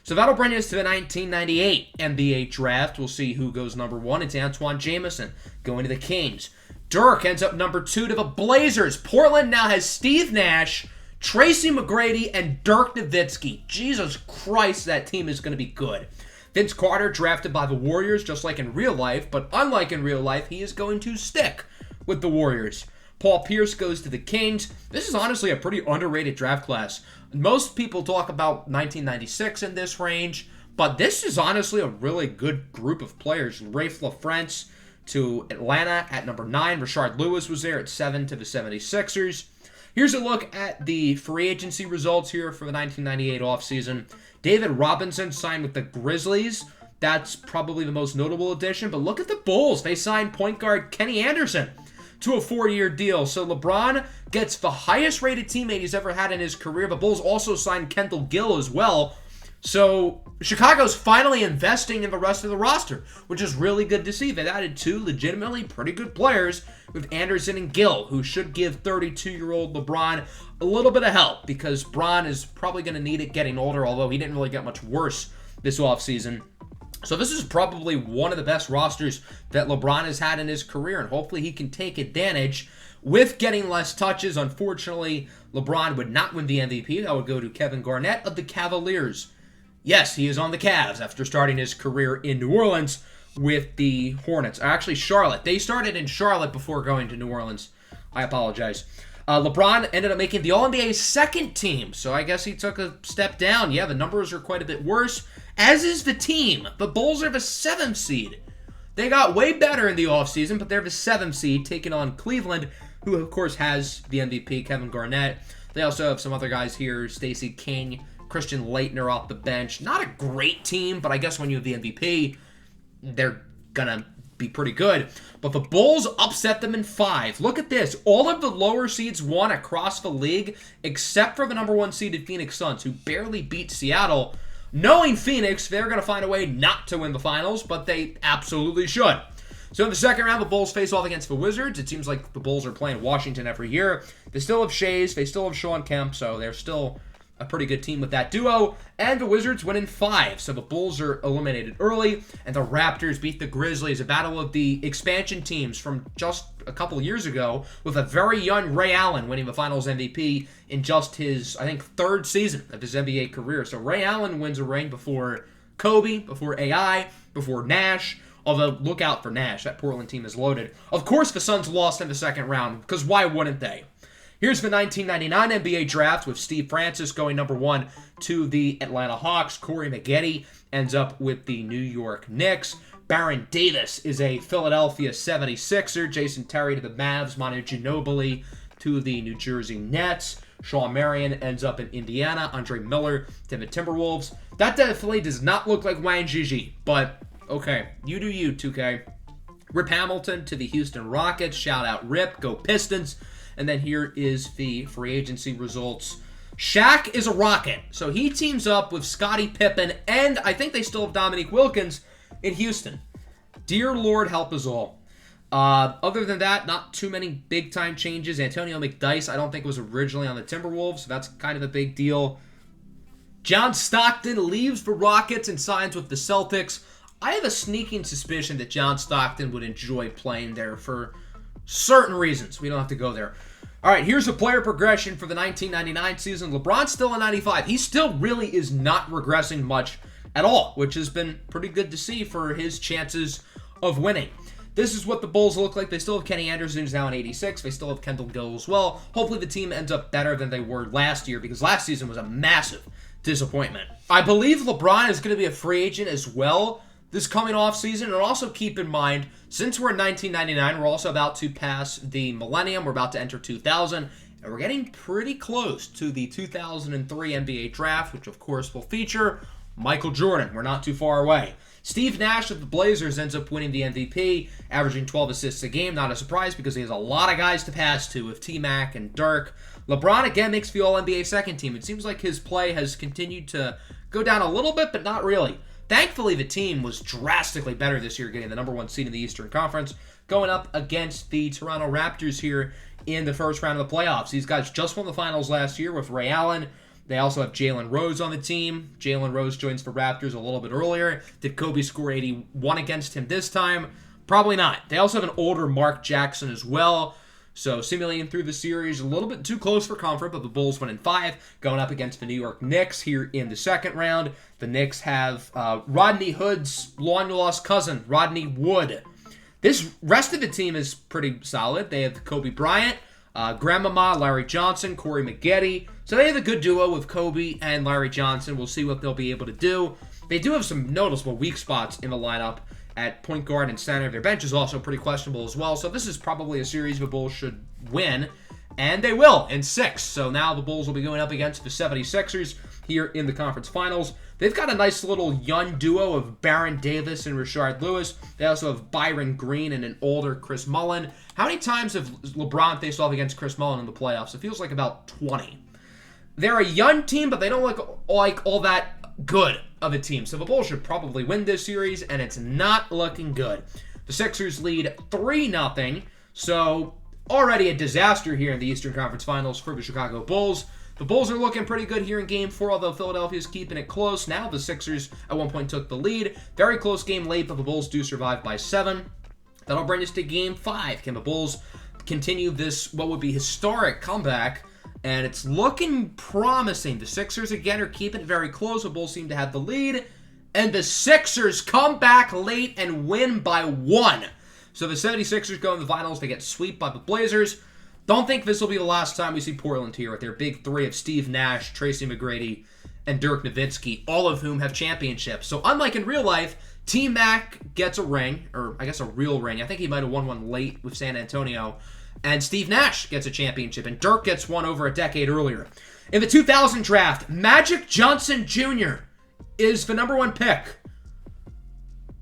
So that'll bring us to the 1998 NBA draft. We'll see who goes number 1. It's Antoine Jamison going to the Kings. Dirk ends up number 2 to the Blazers. Portland now has Steve Nash, Tracy McGrady, and Dirk Nowitzki. Jesus Christ, that team is going to be good. Vince Carter drafted by the Warriors, just like in real life, but unlike in real life, he is going to stick with the Warriors. Paul Pierce goes to the Kings. This is honestly a pretty underrated draft class. Most people talk about 1996 in this range, but this is honestly a really good group of players. Rafe LaFrentz to Atlanta at number 9. Rashard Lewis was there at 7 to the 76ers. Here's a look at the free agency results here for the 1998 offseason. David Robinson signed with the Grizzlies. That's probably the most notable addition. But look at the Bulls. They signed point guard Kenny Anderson to a 4-year deal. So LeBron gets the highest rated teammate he's ever had in his career. The Bulls also signed Kendall Gill as well. So Chicago's finally investing in the rest of the roster, which is really good to see. They've added 2 legitimately pretty good players with Anderson and Gill, who should give 32-year-old LeBron a little bit of help because Bron is probably going to need it getting older, although he didn't really get much worse this offseason. So this is probably one of the best rosters that LeBron has had in his career, and hopefully he can take advantage with getting less touches. Unfortunately, LeBron would not win the MVP. That would go to Kevin Garnett of the Cavaliers. Yes, he is on the Cavs after starting his career in New Orleans with the Hornets. Actually, Charlotte. They started in Charlotte before going to New Orleans. I apologize. LeBron ended up making the All-NBA second team, so I guess he took a step down. Yeah, the numbers are quite a bit worse, as is the team. The Bulls are the 7th seed. They got way better in the offseason, but they're the 7th seed, taking on Cleveland, who, of course, has the MVP, Kevin Garnett. They also have some other guys here, Stacey King, Christian Laettner off the bench. Not a great team, but I guess when you have the MVP, they're gonna be pretty good. But the Bulls upset them in 5. Look at this. All of the lower seeds won across the league, except for the number 1 seeded Phoenix Suns, who barely beat Seattle. Knowing Phoenix, they're going to find a way not to win the finals, but they absolutely should. So in the second round, the Bulls face off against the Wizards. It seems like the Bulls are playing Washington every year. They still have Shays. They still have Sean Kemp, so they're still a pretty good team with that duo. And the Wizards win in 5, so the Bulls are eliminated early. And the Raptors beat the Grizzlies, a battle of the expansion teams from just a couple years ago, with a very young Ray Allen winning the Finals MVP in just his, I think, 3rd season of his NBA career. So Ray Allen wins a ring before Kobe, before AI, before Nash. Although, look out for Nash. That Portland team is loaded. Of course, the Suns lost in the second round, because why wouldn't they? Here's the 1999 NBA draft with Steve Francis going number 1 to the Atlanta Hawks. Corey Maggette ends up with the New York Knicks. Baron Davis is a Philadelphia 76er. Jason Terry to the Mavs. Manu Ginobili to the New Jersey Nets. Shawn Marion ends up in Indiana. Andre Miller to the Timberwolves. That definitely does not look like Wayne Gigi, but okay, you do you, 2K. Rip Hamilton to the Houston Rockets. Shout out Rip. Go Pistons. And then here is the free agency results. Shaq is a Rocket, so he teams up with Scottie Pippen, and I think they still have Dominique Wilkins in Houston. Dear Lord, help us all. Other than that, not too many big-time changes. Antonio McDyess, I don't think, was originally on the Timberwolves, so that's kind of a big deal. John Stockton leaves the Rockets and signs with the Celtics. I have a sneaking suspicion that John Stockton would enjoy playing there for certain reasons. We don't have to go there. All right, here's the player progression for the 1999 season. LeBron's still a 95. He still really is not regressing much at all, which has been pretty good to see for his chances of winning. This is what the Bulls look like. They still have Kenny Anderson, who's now an 86. They still have Kendall Gill as well. Hopefully the team ends up better than they were last year, because last season was a massive disappointment. I believe LeBron is going to be a free agent as well this coming off season. And also keep in mind, since we're in 1999, we're also about to pass the millennium. We're about to enter 2000. And we're getting pretty close to the 2003 NBA draft, which of course will feature Michael Jordan. We're not too far away. Steve Nash of the Blazers ends up winning the MVP, averaging 12 assists a game. Not a surprise because he has a lot of guys to pass to with T-Mac and Dirk. LeBron again makes the All-NBA second team. It seems like his play has continued to go down a little bit, but not really. Thankfully, the team was drastically better this year, getting the number 1 seed in the Eastern Conference, going up against the Toronto Raptors here in the first round of the playoffs. These guys just won the finals last year with Ray Allen. They also have Jalen Rose on the team. Jalen Rose joins the Raptors a little bit earlier. Did Kobe score 81 against him this time? Probably not. They also have an older Mark Jackson as well. So simulating through the series, a little bit too close for comfort, but the Bulls win in 5, going up against the New York Knicks here in the second round. The Knicks have Rodney Hood's long-lost cousin, Rodney Wood. This rest of the team is pretty solid. They have Kobe Bryant, Grandmama, Larry Johnson, Corey Maggette. So they have a good duo with Kobe and Larry Johnson. We'll see what they'll be able to do. They do have some noticeable weak spots in the lineup at point guard and center. Their bench is also pretty questionable as well. So this is probably a series the Bulls should win. And they will in 6. So now the Bulls will be going up against the 76ers here in the conference finals. They've got a nice little young duo of Baron Davis and Rashard Lewis. They also have Byron Green and an older Chris Mullin. How many times have LeBron faced off against Chris Mullin in the playoffs? It feels like about 20. They're a young team, but they don't look like all that good of a team. So the Bulls should probably win this series, and it's not looking good. The Sixers lead 3-0, so already a disaster here in the Eastern Conference Finals for the Chicago Bulls. The Bulls are looking pretty good here in Game 4, although Philadelphia's keeping it close. Now the Sixers at one point took the lead. Very close game late, but the Bulls do survive by 7. That'll bring us to Game 5. Can the Bulls continue this, what would be historic comeback? And it's looking promising. The Sixers, again, are keeping it very close. The Bulls seem to have the lead. And the Sixers come back late and win by 1. So the 76ers go in the finals. They get swept by the Blazers. Don't think this will be the last time we see Portland here with their big 3 of Steve Nash, Tracy McGrady, and Dirk Nowitzki, all of whom have championships. So unlike in real life, T-Mac gets a ring, or I guess a real ring. I think he might have won one late with San Antonio. And Steve Nash gets a championship, and Dirk gets one over a decade earlier. In the 2000 draft, Magic Johnson Jr. is the number 1 pick.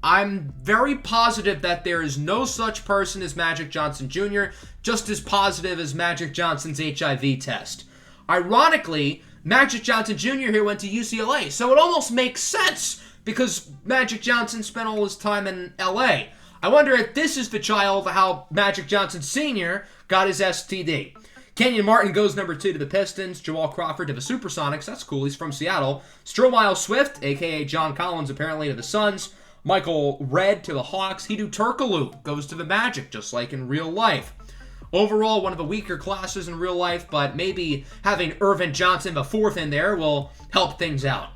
I'm very positive that there is no such person as Magic Johnson Jr., just as positive as Magic Johnson's HIV test. Ironically, Magic Johnson Jr. here went to UCLA, so it almost makes sense because Magic Johnson spent all his time in LA. I wonder if this is the child of how Magic Johnson Sr. got his STD. Kenyon Martin goes number 2 to the Pistons. Jamal Crawford to the Supersonics. That's cool. He's from Seattle. Stromile Swift, a.k.a. John Collins, apparently to the Suns. Michael Redd to the Hawks. Hedo Turkoglu goes to the Magic, just like in real life. Overall, one of the weaker classes in real life, but maybe having Irvin Johnson, the 4th in there, will help things out.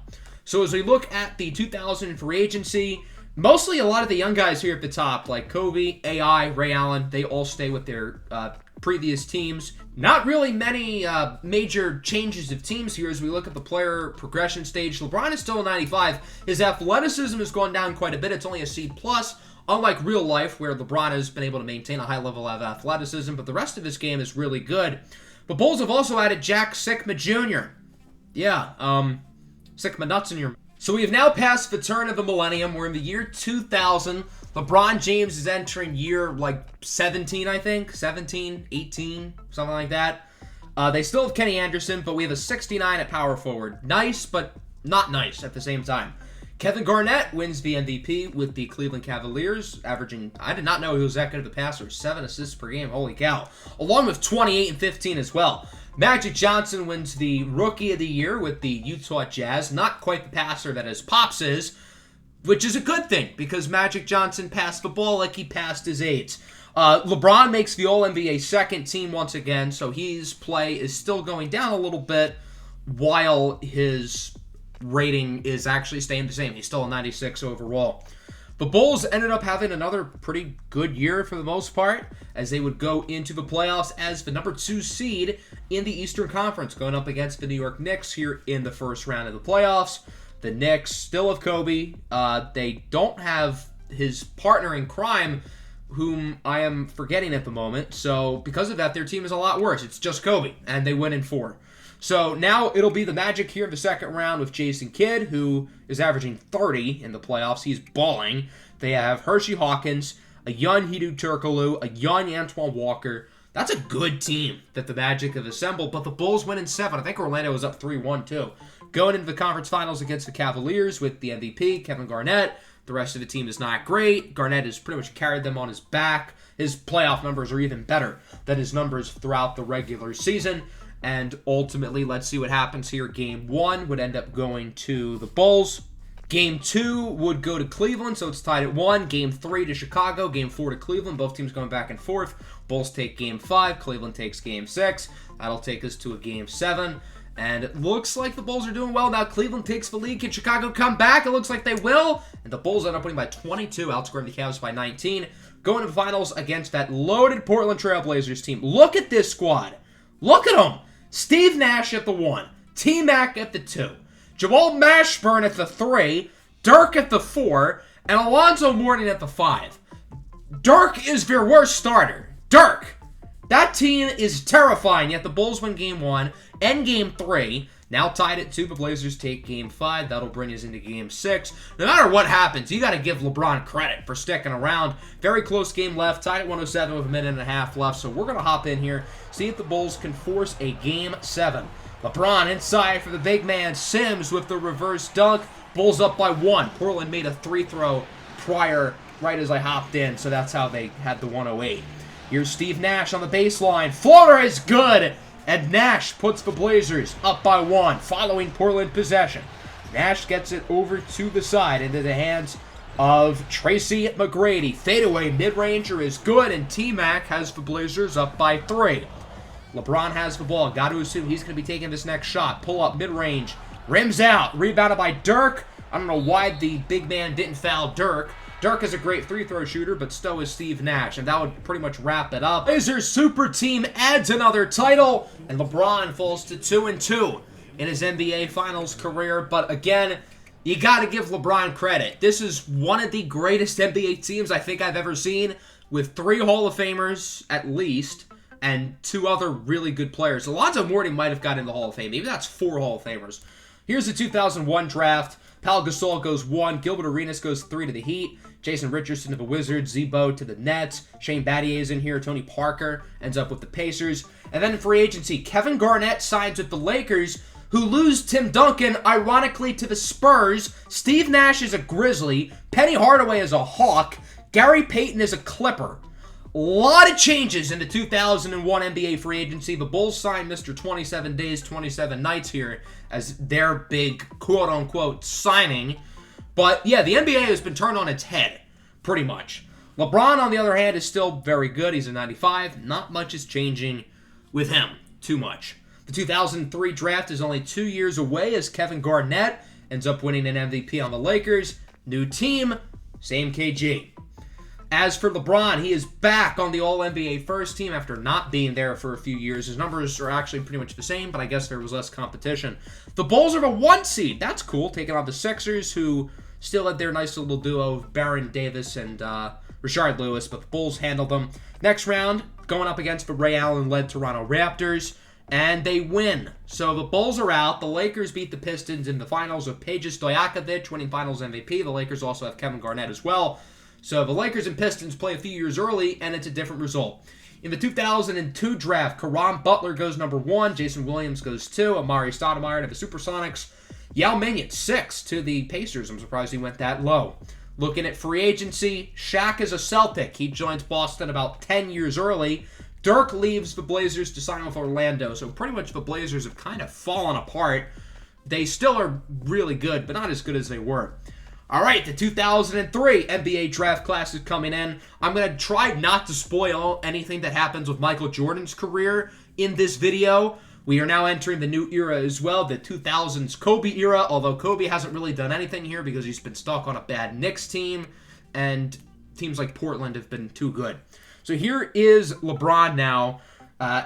So as we look at the 2000 free agency, mostly a lot of the young guys here at the top, like Kobe, AI, Ray Allen, they all stay with their previous teams. Not really many major changes of teams here as we look at the player progression stage. LeBron is still a 95. His athleticism has gone down quite a bit. It's only a C+, unlike real life where LeBron has been able to maintain a high level of athleticism, but the rest of his game is really good. The Bulls have also added Jack Sikma Jr. Yeah, Sikma nuts in your... So we have now passed the turn of the millennium. We're in the year 2000. LeBron James is entering year, 17, I think. 17, 18, something like that. They still have Kenny Anderson, but we have a 69 at power forward. Nice, but not nice at the same time. Kevin Garnett wins the MVP with the Cleveland Cavaliers, averaging, I did not know he was that good of a passer, 7 assists per game. Holy cow. Along with 28 and 15 as well. Magic Johnson wins the Rookie of the Year with the Utah Jazz. Not quite the passer that his pops is, which is a good thing because Magic Johnson passed the ball like he passed his aides. LeBron makes the All-NBA second team once again, so his play is still going down a little bit while his rating is actually staying the same. He's still a 96 overall. The Bulls ended up having another pretty good year for the most part, as they would go into the playoffs as the number 2 seed in the Eastern Conference, going up against the New York Knicks here in the first round of the playoffs. The Knicks still have Kobe. They don't have his partner in crime, whom I am forgetting at the moment. So because of that, their team is a lot worse. It's just Kobe, and they win in 4. So now it'll be the Magic here in the second round with Jason Kidd, who is averaging 30 in the playoffs. He's balling. They have Hershey Hawkins, a young Hedo Turkoglu, a young Antoine Walker. That's a good team that the Magic have assembled, but the Bulls win in 7. I think Orlando was up 3-1 too. Going into the conference finals against the Cavaliers with the MVP, Kevin Garnett. The rest of the team is not great. Garnett has pretty much carried them on his back. His playoff numbers are even better than his numbers throughout the regular season. And ultimately, let's see what happens here. Game 1 would end up going to the Bulls. Game 2 would go to Cleveland, so it's tied at 1. Game 3 to Chicago. Game 4 to Cleveland. Both teams going back and forth. Bulls take Game 5. Cleveland takes Game 6. That'll take us to a Game 7. And it looks like the Bulls are doing well. Now Cleveland takes the lead. Can Chicago come back? It looks like they will. And the Bulls end up winning by 22, outscoring the Cavs by 19. Going to the finals against that loaded Portland Trail Blazers team. Look at this squad. Look at them. Steve Nash at the 1. T-Mac at the 2. Jamal Mashburn at the 3. Dirk at the 4. And Alonzo Mourning at the 5. Dirk is their worst starter. Dirk. That team is terrifying, yet the Bulls win Game 1 and Game 3. Now tied at 2, the Blazers take Game 5. That'll bring us into Game 6. No matter what happens, you got to give LeBron credit for sticking around. Very close game left, tied at 107 with a minute and a half left. So we're going to hop in here, see if the Bulls can force a Game 7. LeBron inside for the big man. Sims with the reverse dunk. Bulls up by 1. Portland made a 3-throw prior, right as I hopped in, so that's how they had the 108. Here's Steve Nash on the baseline. Floater is good. And Nash puts the Blazers up by 1 following Portland possession. Nash gets it over to the side into the hands of Tracy McGrady. Fadeaway mid-ranger is good, and T-Mac has the Blazers up by 3. LeBron has the ball. Got to assume he's going to be taking this next shot. Pull up mid-range. Rims out. Rebounded by Dirk. I don't know why the big man didn't foul Dirk. Dirk is a great 3-throw shooter, but so is Steve Nash, and that would pretty much wrap it up. Blazers super team adds another title, and LeBron falls to 2-2 in his NBA Finals career. But again, you got to give LeBron credit. This is one of the greatest NBA teams I think I've ever seen, with 3 Hall of Famers at least, and 2 other really good players. Alonzo Mourning might have got in the Hall of Fame. Maybe that's 4 Hall of Famers. Here's the 2001 draft. Pau Gasol goes 1. Gilbert Arenas goes 3 to the Heat. Jason Richardson to the Wizards. Z-Bo to the Nets. Shane Battier's in here. Tony Parker ends up with the Pacers. And then in free agency, Kevin Garnett signs with the Lakers, who lose Tim Duncan, ironically, to the Spurs. Steve Nash is a Grizzly. Penny Hardaway is a Hawk. Gary Payton is a Clipper. A lot of changes in the 2001 NBA free agency. The Bulls signed Mr. 27 Days, 27 Nights here as their big quote-unquote signing. But yeah, the NBA has been turned on its head, pretty much. LeBron, on the other hand, is still very good. He's a 95. Not much is changing with him. Too much. The 2003 draft is only 2 years away as Kevin Garnett ends up winning an MVP on the Lakers. New team, same KG. As for LeBron, he is back on the All-NBA first team after not being there for a few years. His numbers are actually pretty much the same, but I guess there was less competition. The Bulls are the 1 seed. That's cool, taking on the Sixers, who still had their nice little duo of Baron Davis and Rashard Lewis, but the Bulls handled them. Next round, going up against the Ray Allen-led Toronto Raptors, and they win. So the Bulls are out. The Lakers beat the Pistons in the finals with Peja Stojakovic winning Finals MVP. The Lakers also have Kevin Garnett as well. So the Lakers and Pistons play a few years early, and it's a different result. In the 2002 draft, Caron Butler goes number 1, Jason Williams goes 2, Amari Stoudemire to the Supersonics, Yao Ming at 6 to the Pacers. I'm surprised he went that low. Looking at free agency, Shaq is a Celtic. He joins Boston about 10 years early. Dirk leaves the Blazers to sign with Orlando, so pretty much the Blazers have kind of fallen apart. They still are really good, but not as good as they were. All right, the 2003 NBA draft class is coming in. I'm going to try not to spoil anything that happens with Michael Jordan's career in this video. We are now entering the new era as well, the 2000s Kobe era, although Kobe hasn't really done anything here because he's been stuck on a bad Knicks team. and teams like Portland have been too good. So here is LeBron now,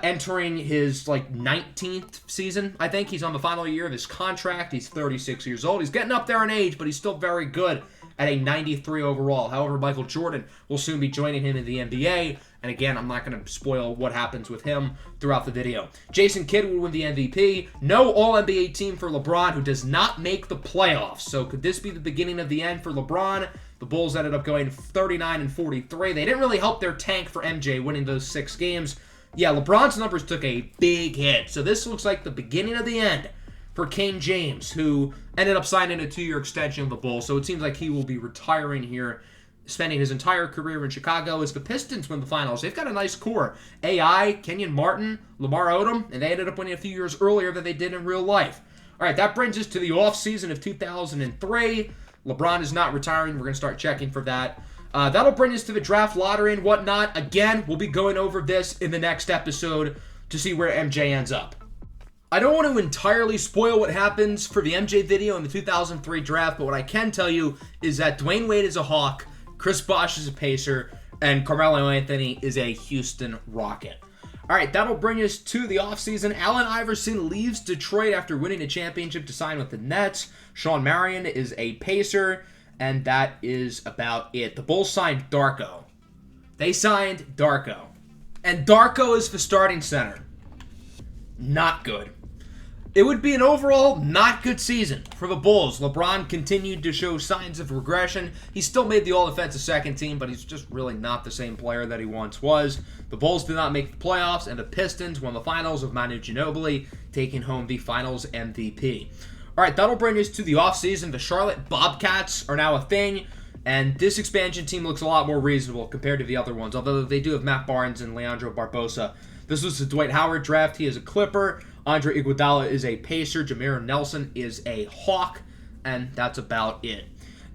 entering his 19th season. I think he's on the final year of his contract. He's 36 years old. He's getting up there in age, but he's still very good at a 93 overall. However, Michael Jordan will soon be joining him in the NBA. And again, I'm not going to spoil what happens with him throughout the video. Jason Kidd would win the MVP. No All-NBA team for LeBron, who does not make the playoffs. So could this be the beginning of the end for LeBron? The Bulls ended up going 39-43. They didn't really help their tank for MJ winning those 6 games. Yeah, LeBron's numbers took a big hit. So this looks like the beginning of the end for King James, who ended up signing a 2-year extension with the Bulls. So it seems like he will be retiring here, spending his entire career in Chicago as the Pistons win the finals. They've got a nice core. AI, Kenyon Martin, Lamar Odom, and they ended up winning a few years earlier than they did in real life. All right, that brings us to the offseason of 2003. LeBron is not retiring. We're going to start checking for that. That'll bring us to the draft lottery and whatnot. Again, we'll be going over this in the next episode to see where MJ ends up. I don't want to entirely spoil what happens for the MJ video in the 2003 draft, but what I can tell you is that Dwayne Wade is a Hawk, Chris Bosh is a Pacer, and Carmelo Anthony is a Houston Rocket. All right, that'll bring us to the offseason. Allen Iverson leaves Detroit after winning a championship to sign with the Nets. Sean Marion is a Pacer, and that is about it. The Bulls signed Darko. They signed Darko. And Darko is the starting center. Not good. It would be an overall not good season for the Bulls. LeBron continued to show signs of regression. He still made the all-defensive second team, but he's just really not the same player that he once was. The Bulls did not make the playoffs, and the Pistons won the finals with Manu Ginobili taking home the finals MVP. All right, that'll bring us to the offseason. The Charlotte Bobcats are now a thing, and this expansion team looks a lot more reasonable compared to the other ones, although they do have Matt Barnes and Leandro Barbosa. This was the Dwight Howard draft. He is a Clipper. Andre Iguodala is a Pacer. Jameer Nelson is a Hawk. And that's about it.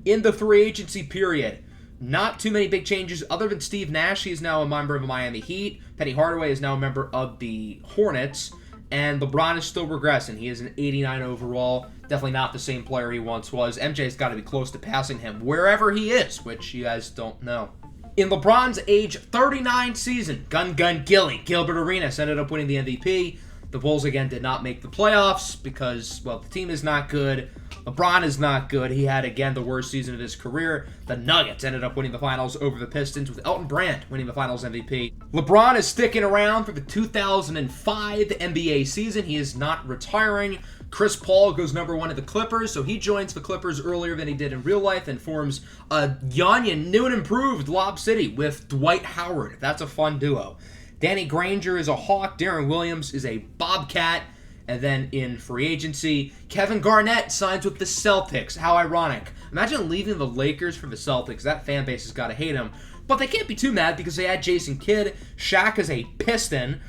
In the free agency period, not too many big changes other than Steve Nash. He is now a member of the Miami Heat. Penny Hardaway is now a member of the Hornets. And LeBron is still regressing. He is an 89 overall. Definitely not the same player he once was. MJ's got to be close to passing him wherever he is, which you guys don't know. In LeBron's age 39 season, Gilbert Arenas ended up winning the MVP. The Bulls, again, did not make the playoffs because, well, the team is not good. LeBron is not good. He had, again, the worst season of his career. The Nuggets ended up winning the finals over the Pistons with Elton Brand winning the finals MVP. LeBron is sticking around for the 2005 NBA season. He is not retiring. Chris Paul goes number 1 at the Clippers, so he joins the Clippers earlier than he did in real life and forms a young, new and improved Lob City with Dwight Howard. That's a fun duo. Danny Granger is a Hawk. Darren Williams is a Bobcat. And then in free agency, Kevin Garnett signs with the Celtics. How ironic. Imagine leaving the Lakers for the Celtics. That fan base has got to hate him. But they can't be too mad because they had Jason Kidd. Shaq is a Piston.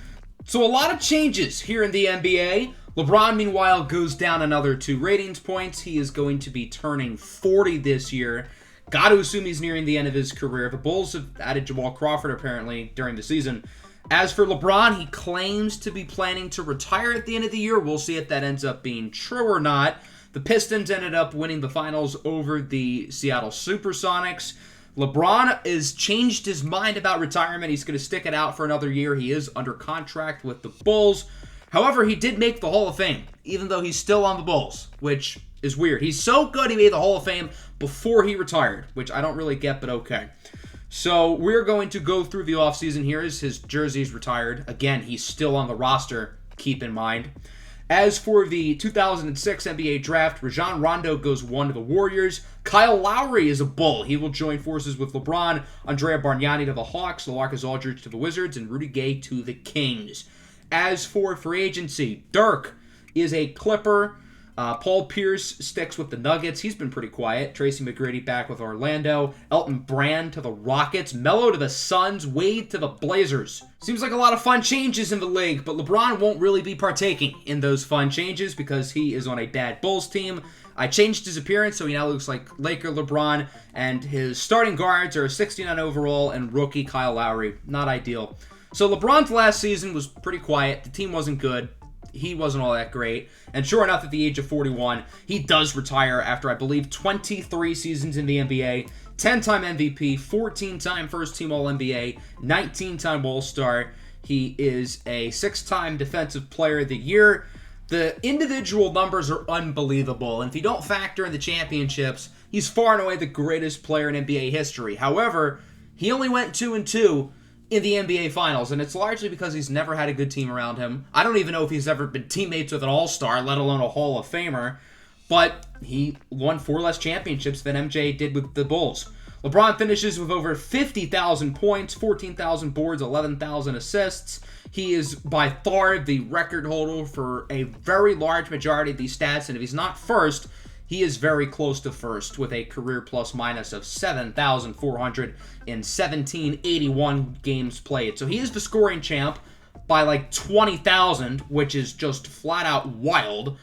So a lot of changes here in the NBA. LeBron, meanwhile, goes down another 2 ratings points. He is going to be turning 40 this year. Got to assume he's nearing the end of his career. The Bulls have added Jamal Crawford, apparently, during the season. As for LeBron, he claims to be planning to retire at the end of the year. We'll see if that ends up being true or not. The Pistons ended up winning the finals over the Seattle Supersonics. LeBron has changed his mind about retirement. He's going to stick it out for another year. He is under contract with the Bulls. However, he did make the Hall of Fame, even though he's still on the Bulls, which is weird. He's so good he made the Hall of Fame before he retired, which I don't really get, but okay. So we're going to go through the offseason here as his jersey's retired. Again, he's still on the roster, keep in mind. As for the 2006 NBA draft, Rajon Rondo goes 1 to the Warriors. Kyle Lowry is a Bull. He will join forces with LeBron, Andrea Bargnani to the Hawks, LaMarcus Aldridge to the Wizards, and Rudy Gay to the Kings. As for free agency, Dirk is a Clipper. Paul Pierce sticks with the Nuggets. He's been pretty quiet. Tracy McGrady back with Orlando. Elton Brand to the Rockets. Melo to the Suns. Wade to the Blazers. Seems like a lot of fun changes in the league, but LeBron won't really be partaking in those fun changes because he is on a bad Bulls team. I changed his appearance, so he now looks like Laker LeBron, and his starting guards are 69 overall and rookie Kyle Lowry. Not ideal. So LeBron's last season was pretty quiet. The team wasn't good. he wasn't all that great. And sure enough, at the age of 41, he does retire after, I believe, 23 seasons in the NBA, 10-time MVP, 14-time first-team All-NBA, 19-time All-Star. He is a 6-time Defensive Player of the Year. The individual numbers are unbelievable, and if you don't factor in the championships, he's far and away the greatest player in NBA history. However, he only went 2-2 in the NBA Finals, and it's largely because he's never had a good team around him. I don't even know if he's ever been teammates with an All-Star, let alone a Hall of Famer, but he won 4 less championships than MJ did with the Bulls. LeBron finishes with over 50,000 points, 14,000 boards, 11,000 assists. He is by far the record holder for a very large majority of these stats, and if he's not first, he is very close to first with a career plus-minus of 7,417, 81 games played. So he is the scoring champ by like 20,000, which is just flat-out wild.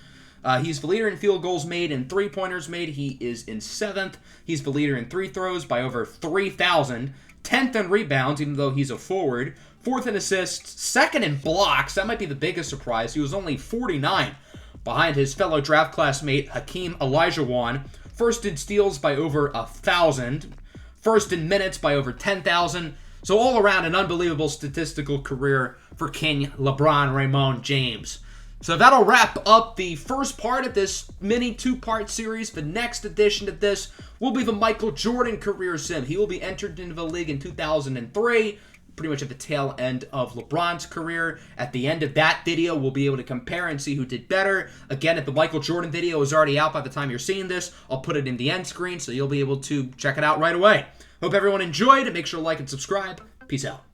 He's the leader in field goals made and three-pointers made. He is in 7th. He's the leader in free throws by over 3,000. 10th in rebounds, even though he's a forward. 4th in assists. 2nd in blocks. That might be the biggest surprise. He was only 49 behind his fellow draft classmate Hakeem Olajuwon. 1st in steals by over 1,000. 1st in minutes by over 10,000. So all around an unbelievable statistical career for King LeBron James. So that'll wrap up the first part of this mini 2-part series. The next edition of this will be the Michael Jordan career sim. He will be entered into the league in 2003, pretty much at the tail end of LeBron's career. At the end of that video, we'll be able to compare and see who did better. Again, if the Michael Jordan video is already out by the time you're seeing this, I'll put it in the end screen so you'll be able to check it out right away. Hope everyone enjoyed. Make sure to like and subscribe. Peace out.